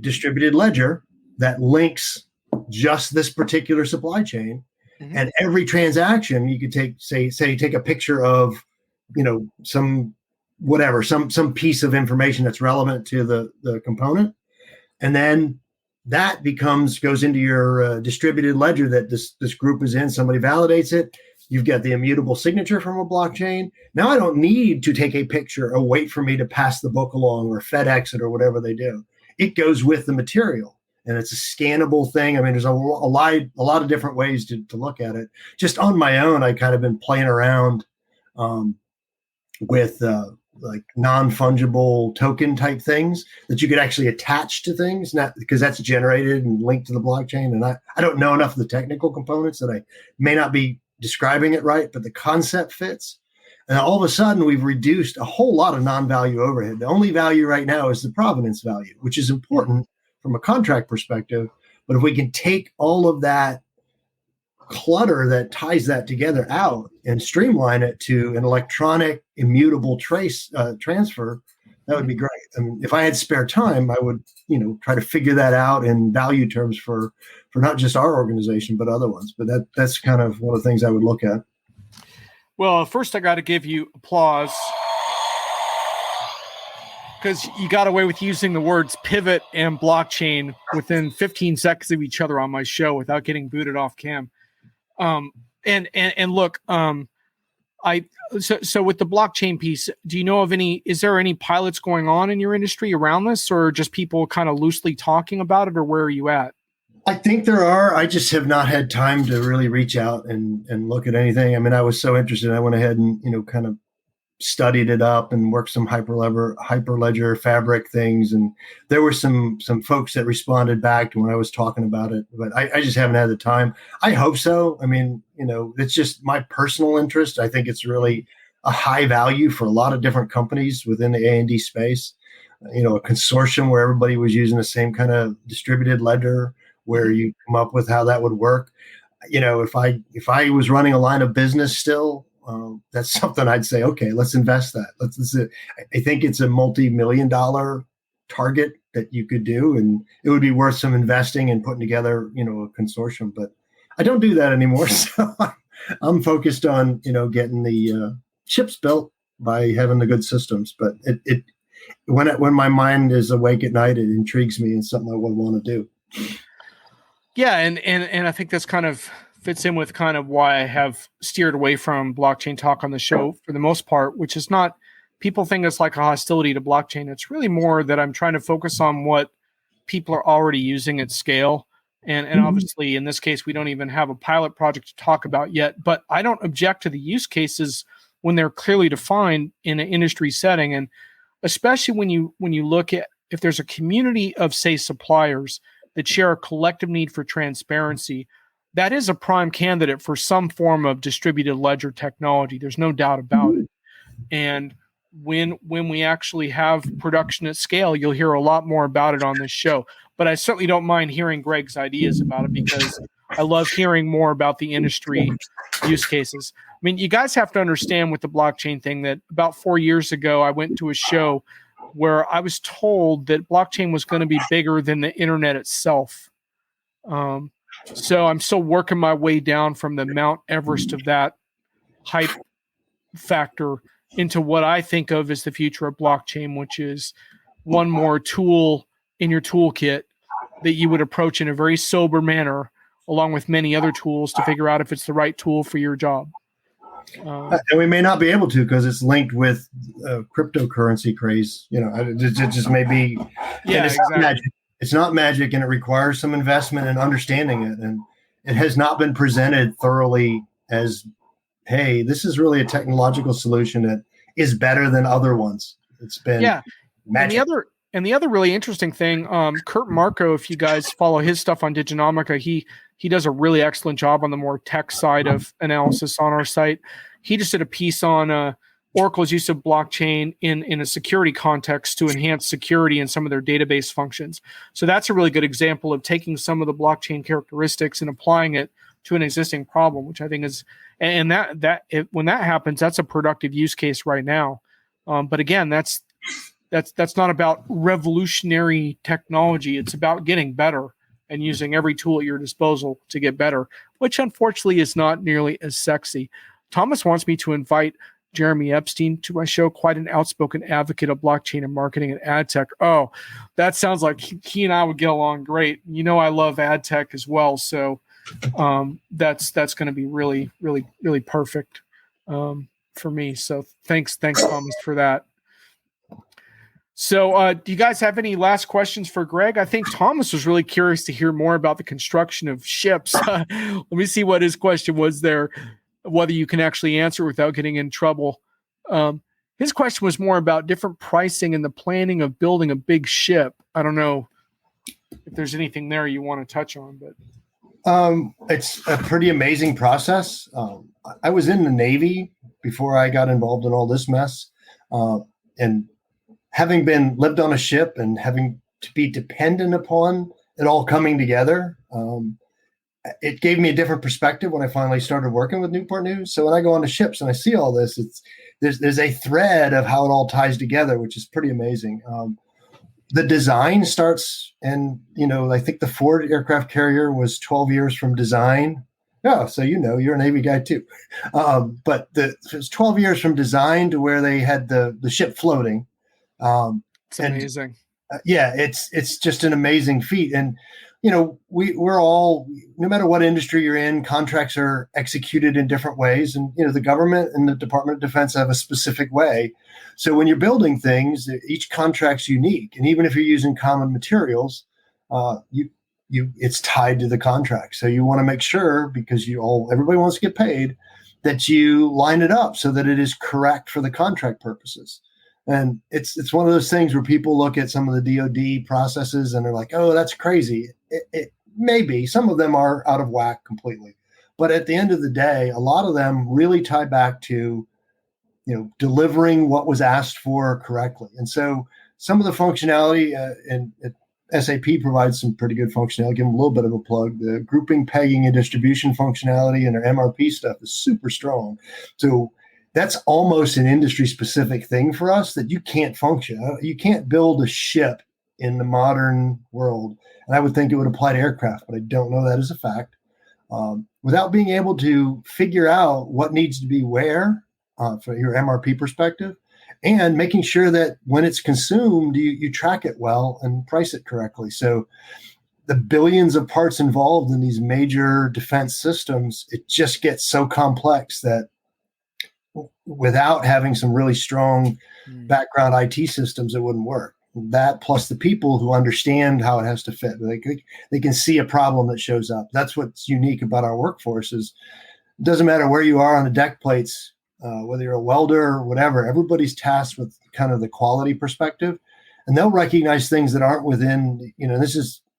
distributed ledger that links just this particular supply chain. Mm-hmm. And every transaction you could take a picture of, some piece of information that's relevant to the component. And then that goes into your distributed ledger that this group is in. Somebody validates it. You've got the immutable signature from a blockchain. Now I don't need to take a picture or wait for me to pass the book along or FedEx it or whatever they do. It goes with the material, and it's a scannable thing. I mean, there's a lot of different ways to look at it. Just on my own, I kind of been playing around with like non-fungible token type things that you could actually attach to things, not because that's generated and linked to the blockchain. And I don't know enough of the technical components that I may not be describing it right, but the concept fits. And all of a sudden we've reduced a whole lot of non-value overhead. The only value right now is the provenance value, which is important from a contract perspective. But if we can take all of that clutter that ties that together out and streamline it to an electronic immutable transfer, that would be great. I mean, if I had spare time, I would, try to figure that out in value terms for not just our organization, but other ones. But that's kind of one of the things I would look at. Well, first I got to give you applause because you got away with using the words pivot and blockchain within 15 seconds of each other on my show without getting booted off cam. And look, so with the blockchain piece, do you know of is there any pilots going on in your industry around this, or just people kind of loosely talking about it, or where are you at? I think there are. I just have not had time to really reach out and look at anything. I mean, I was so interested. I went ahead and, kind of studied it up and worked some Hyperledger fabric things. And there were some folks that responded back to when I was talking about it, but I just haven't had the time. I hope so. I mean, it's just my personal interest. I think it's really a high value for a lot of different companies within the A&D space. A consortium where everybody was using the same kind of distributed ledger, where you come up with how that would work. If I was running a line of business still, that's something I'd say, okay, let's invest that. I think it's a multi-million-dollar target that you could do, and it would be worth some investing and putting together, a consortium. But I don't do that anymore, so I'm focused on, getting the chips built by having the good systems. But when my mind is awake at night, it intrigues me and something I would want to do. Yeah, and I think that's kind of fits in with kind of why I have steered away from blockchain talk on the show for the most part, which is not, people think it's like a hostility to blockchain. It's really more that I'm trying to focus on what people are already using at scale. And obviously in this case, we don't even have a pilot project to talk about yet, but I don't object to the use cases when they're clearly defined in an industry setting. And especially when you look at, if there's a community of, say, suppliers that share a collective need for transparency, that is a prime candidate for some form of distributed ledger technology. There's no doubt about it. And when we actually have production at scale, you'll hear a lot more about it on this show. But I certainly don't mind hearing Greg's ideas about it, because I love hearing more about the industry use cases. I mean, you guys have to understand with the blockchain thing that about 4 years ago, I went to a show where I was told that blockchain was going to be bigger than the internet itself. So I'm still working my way down from the Mount Everest of that hype factor into what I think of as the future of blockchain, which is one more tool in your toolkit that you would approach in a very sober manner, along with many other tools, to figure out if it's the right tool for your job. And we may not be able to, because it's linked with cryptocurrency craze. It just may be. Yeah, it's exactly. not magic. It's not magic, and it requires some investment in understanding it. And it has not been presented thoroughly as, hey, this is really a technological solution that is better than other ones. It's been magic. And the other really interesting thing, Kurt Marco, if you guys follow his stuff on Diginomica, he does a really excellent job on the more tech side of analysis on our site. He just did a piece on Oracle's use of blockchain in a security context to enhance security in some of their database functions. So that's a really good example of taking some of the blockchain characteristics and applying it to an existing problem, which I think is, and when that happens, that's a productive use case right now. But again, that's not about revolutionary technology. It's about getting better and using every tool at your disposal to get better, which unfortunately is not nearly as sexy. Thomas wants me to invite Jeremy Epstein to my show, quite an outspoken advocate of blockchain and marketing and ad tech. Oh, that sounds like he and I would get along great. I love ad tech as well. So that's going to be really, really, really perfect for me. So thanks, Thomas, for that. So do you guys have any last questions for Greg? I think Thomas was really curious to hear more about the construction of ships. Let me see what his question was there, whether you can actually answer without getting in trouble. His question was more about different pricing and the planning of building a big ship. I don't know if there's anything there you want to touch on, but it's a pretty amazing process. I was in the Navy before I got involved in all this mess, and having lived on a ship and having to be dependent upon it all coming together, it gave me a different perspective when I finally started working with Newport News. So when I go on the ships and I see all this, there's a thread of how it all ties together, which is pretty amazing. The design starts, and I think the Ford aircraft carrier was 12 years from design. Yeah, so you're a Navy guy too. But it was 12 years from design to where they had the ship floating. It's amazing. It's just an amazing feat. And we're all, no matter what industry you're in, contracts are executed in different ways. And the government and the Department of Defense have a specific way. So when you're building things, each contract's unique. And even if you're using common materials, it's tied to the contract. So you want to make sure, because everybody wants to get paid, that you line it up so that it is correct for the contract purposes. And it's one of those things where people look at some of the DoD processes and they're like, oh, that's crazy. It may be. Some of them are out of whack completely. But at the end of the day, a lot of them really tie back to, delivering what was asked for correctly. And so some of the functionality, and SAP provides some pretty good functionality. Give them a little bit of a plug. The grouping, pegging, and distribution functionality and their MRP stuff is super strong. So that's almost an industry-specific thing for us that you can't function. You can't build a ship in the modern world, and I would think it would apply to aircraft, but I don't know that as a fact, without being able to figure out what needs to be where from your MRP perspective, and making sure that when it's consumed, you track it well and price it correctly. So the billions of parts involved in these major defense systems, it just gets so complex that without having some really strong background IT systems, it wouldn't work. That plus the people who understand how it has to fit. They can see a problem that shows up. That's what's unique about our workforce is it doesn't matter where you are on the deck plates, whether you're a welder or whatever, everybody's tasked with kind of the quality perspective, and they'll recognize things that aren't within,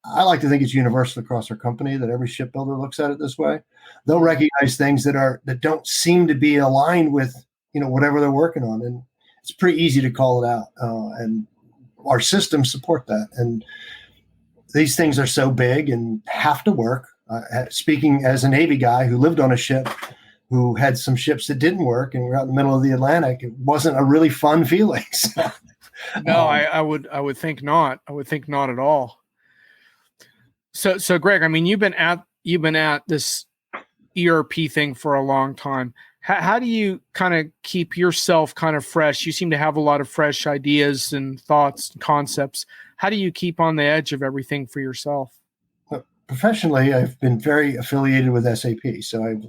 I like to think it's universal across our company that every shipbuilder looks at it this way. They'll recognize things that don't seem to be aligned with, whatever they're working on. And it's pretty easy to call it out. And our systems support that. And these things are so big and have to work. Speaking as a Navy guy who lived on a ship who had some ships that didn't work and we're out in the middle of the Atlantic, it wasn't a really fun feeling. No, I would think not. I would think not at all. So Greg, I mean, you've been at this ERP thing for a long time. How do you kind of keep yourself kind of fresh? You seem to have a lot of fresh ideas and thoughts and concepts. How do you keep on the edge of everything for yourself? Professionally, I've been very affiliated with SAP. So I've,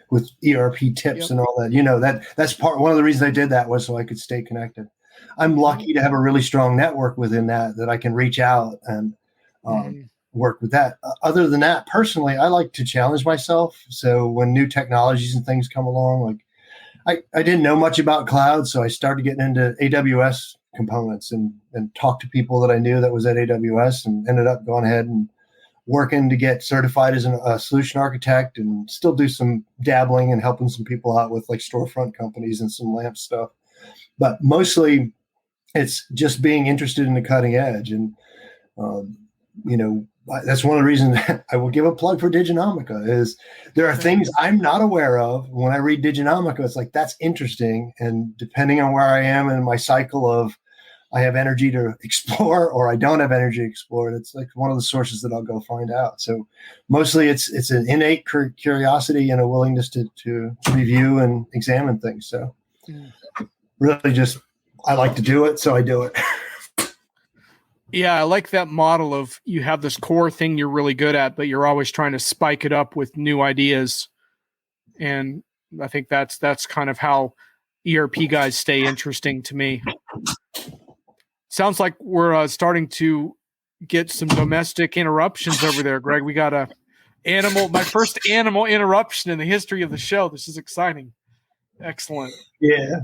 with ERP tips and all that, that's one of the reasons I did that was so I could stay connected. I'm lucky to have a really strong network within that I can reach out and work with that. Other than that, personally, I like to challenge myself. So when new technologies and things come along, like I didn't know much about cloud, so I started getting into AWS components and talked to people that I knew that was at AWS and ended up going ahead and working to get certified as a solution architect and still do some dabbling and helping some people out with like storefront companies and some lamp stuff. But mostly it's just being interested in the cutting edge. And, that's one of the reasons I will give a plug for Diginomica is there are things I'm not aware of. When I read Diginomica, it's like, that's interesting. And depending on where I am in my cycle of I have energy to explore or I don't have energy to explore, it's like one of the sources that I'll go find out. So mostly it's an innate curiosity and a willingness to review and examine things. So really just, I like to do it. So I do it. Yeah, I like that model of you have this core thing you're really good at, but you're always trying to spike it up with new ideas. And I think that's kind of how ERP guys stay interesting to me. Sounds like we're starting to get some domestic interruptions over there, Greg. We got my first animal interruption in the history of the show. This is exciting. Excellent. Yeah.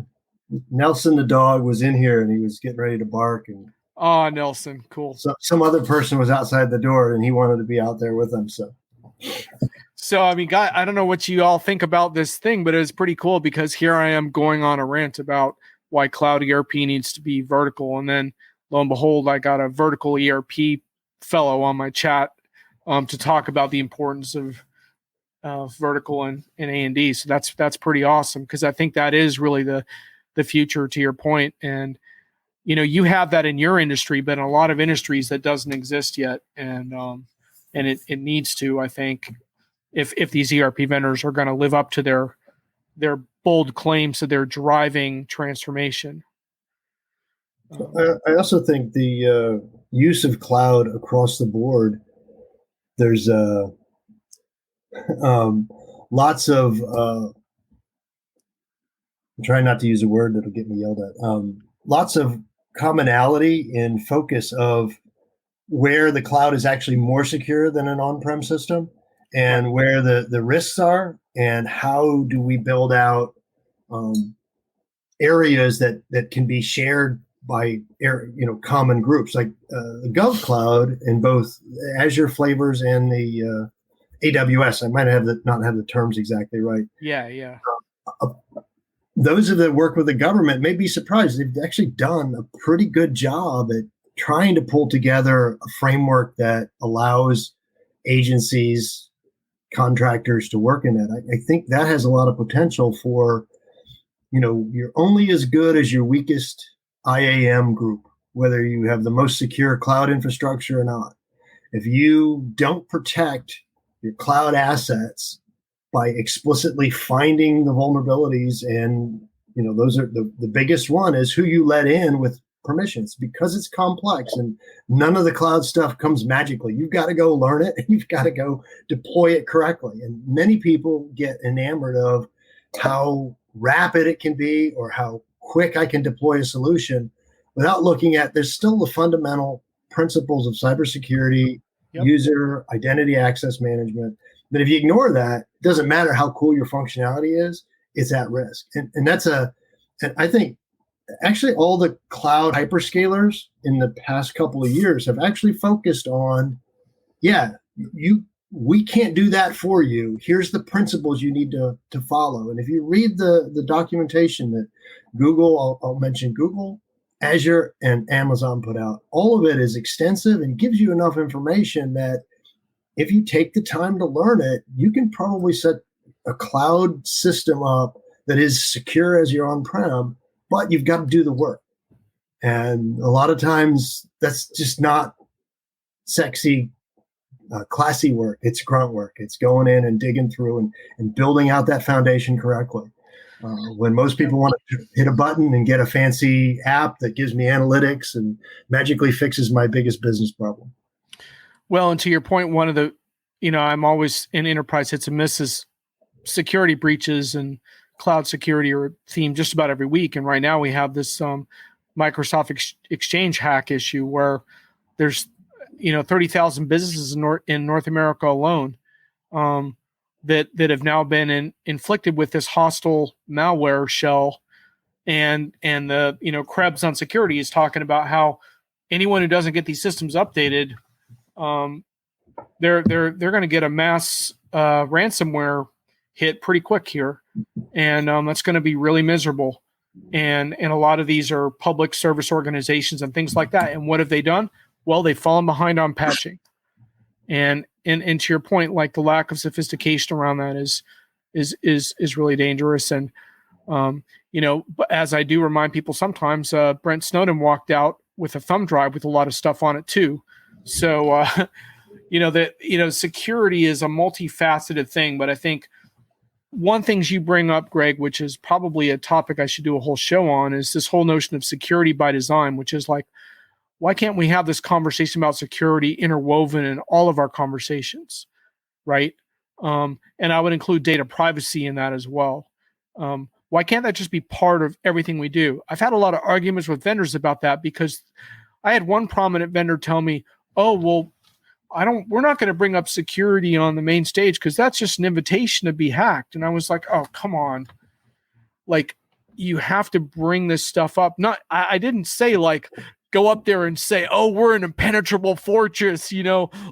Nelson the dog was in here and he was getting ready to bark, and oh, Nelson, cool. So some other person was outside the door and he wanted to be out there with them. So I mean, I don't know what you all think about this thing, but it was pretty cool because here I am going on a rant about why cloud ERP needs to be vertical. And then lo and behold, I got a vertical ERP fellow on my chat to talk about the importance of vertical and A&D. So that's pretty awesome because I think that is really the future, to your point. And you have that in your industry, but in a lot of industries that doesn't exist yet. And it needs to, I think, if these ERP vendors are going to live up to their bold claims that they're driving transformation. I also think the use of cloud across the board, there's lots of, I'm trying not to use a word that'll get me yelled at, lots of commonality in focus of where the cloud is actually more secure than an on-prem system and where the risks are and how do we build out areas that can be shared by common groups like the Gov Cloud in both Azure flavors and the AWS. I might not have the terms exactly right. Yeah. Those that work with the government may be surprised. They've actually done a pretty good job at trying to pull together a framework that allows agencies, contractors to work in it. I think that has a lot of potential for, you're only as good as your weakest IAM group, whether you have the most secure cloud infrastructure or not. If you don't protect your cloud assets by explicitly finding the vulnerabilities, and those are the biggest one is who you let in with permissions, because it's complex and none of the cloud stuff comes magically. You've got to go learn it and you've got to go deploy it correctly. And many people get enamored of how rapid it can be or how quick I can deploy a solution without looking at there's still the fundamental principles of cybersecurity, user identity access management. But if you ignore that, it doesn't matter how cool your functionality is, it's at risk. And I think actually all the cloud hyperscalers in the past couple of years have actually focused on, you we can't do that for you. Here's the principles you need to follow. And if you read the documentation that Google, I'll mention Google, Azure, and Amazon put out, all of it is extensive and gives you enough information that if you take the time to learn it, you can probably set a cloud system up that is secure as your on-prem, but you've got to do the work. And a lot of times that's just not sexy, classy work. It's grunt work. It's going in and digging through and building out that foundation correctly. When most people want to hit a button and get a fancy app that gives me analytics and magically fixes my biggest business problem. Well, and to your point, one of the, I'm always in enterprise hits and misses, security breaches and cloud security are a theme just about every week. And right now we have this Microsoft Exchange hack issue where there's 30,000 businesses in North America alone that have now been inflicted with this hostile malware shell, and the Krebs on security is talking about how anyone who doesn't get these systems updated, they're going to get a mass ransomware hit pretty quick here, and that's going to be really miserable. And a lot of these are public service organizations and things like that. And what have they done? Well, they've fallen behind on patching. And to your point, like the lack of sophistication around that is really dangerous. And but as I do remind people sometimes, Brent Snowden walked out with a thumb drive with a lot of stuff on it too. So security is a multifaceted thing. But I think one thing you bring up, Greg, which is probably a topic I should do a whole show on, is this whole notion of security by design, which is like, why can't we have this conversation about security interwoven in all of our conversations, right? And I would include data privacy in that as well. Why can't that just be part of everything we do? I've had a lot of arguments with vendors about that because I had one prominent vendor tell me, "Oh, well, we're not going to bring up security on the main stage because that's just an invitation to be hacked." And I was like, "Oh, come on. Like, you have to bring this stuff up." I didn't say like, go up there and say, "Oh, we're an impenetrable fortress.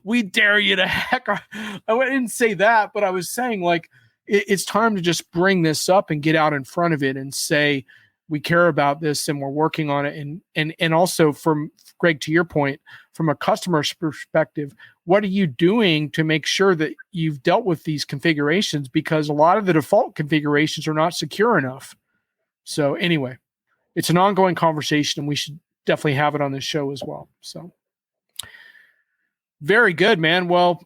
We dare you to hack." I didn't say that, but I was saying like, it's time to just bring this up and get out in front of it and say, we care about this and we're working on it. And also, from Greg, to your point, from a customer's perspective, what are you doing to make sure that you've dealt with these configurations? Because a lot of the default configurations are not secure enough. So anyway, it's an ongoing conversation, and we should definitely have it on this show as well. So very good, man. Well,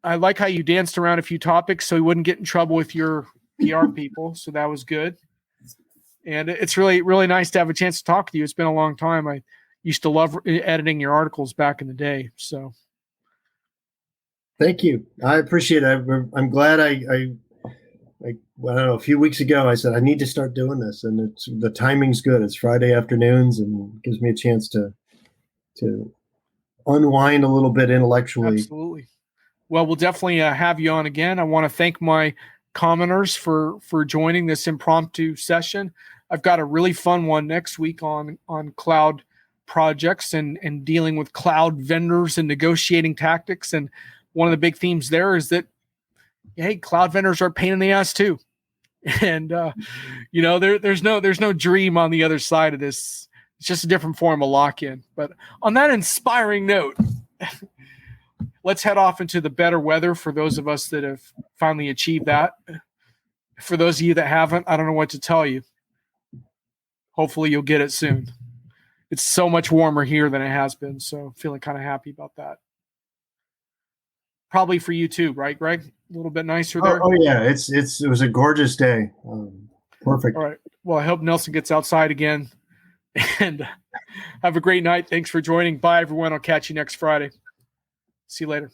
I like how you danced around a few topics so you wouldn't get in trouble with your PR people. So that was good. And it's really, really nice to have a chance to talk to you. It's been a long time. I used to love editing your articles back in the day. So thank you. I appreciate it. I'm glad I don't know, a few weeks ago, I said, I need to start doing this. And the timing's good. It's Friday afternoons and gives me a chance to unwind a little bit intellectually. Absolutely. Well, we'll definitely have you on again. I want to thank my commenters for joining this impromptu session. I've got a really fun one next week on cloud projects and dealing with cloud vendors and negotiating tactics. And one of the big themes there is that, hey, cloud vendors are a pain in the ass too. And, there's no dream on the other side of this. It's just a different form of lock-in. But on that inspiring note, let's head off into the better weather for those of us that have finally achieved that. For those of you that haven't, I don't know what to tell you. Hopefully you'll get it soon. It's so much warmer here than it has been, so feeling kind of happy about that. Probably for you too, right, Greg? A little bit nicer there? Oh yeah, it was a gorgeous day. Perfect. All right. Well, I hope Nelson gets outside again. And have a great night. Thanks for joining. Bye, everyone. I'll catch you next Friday. See you later.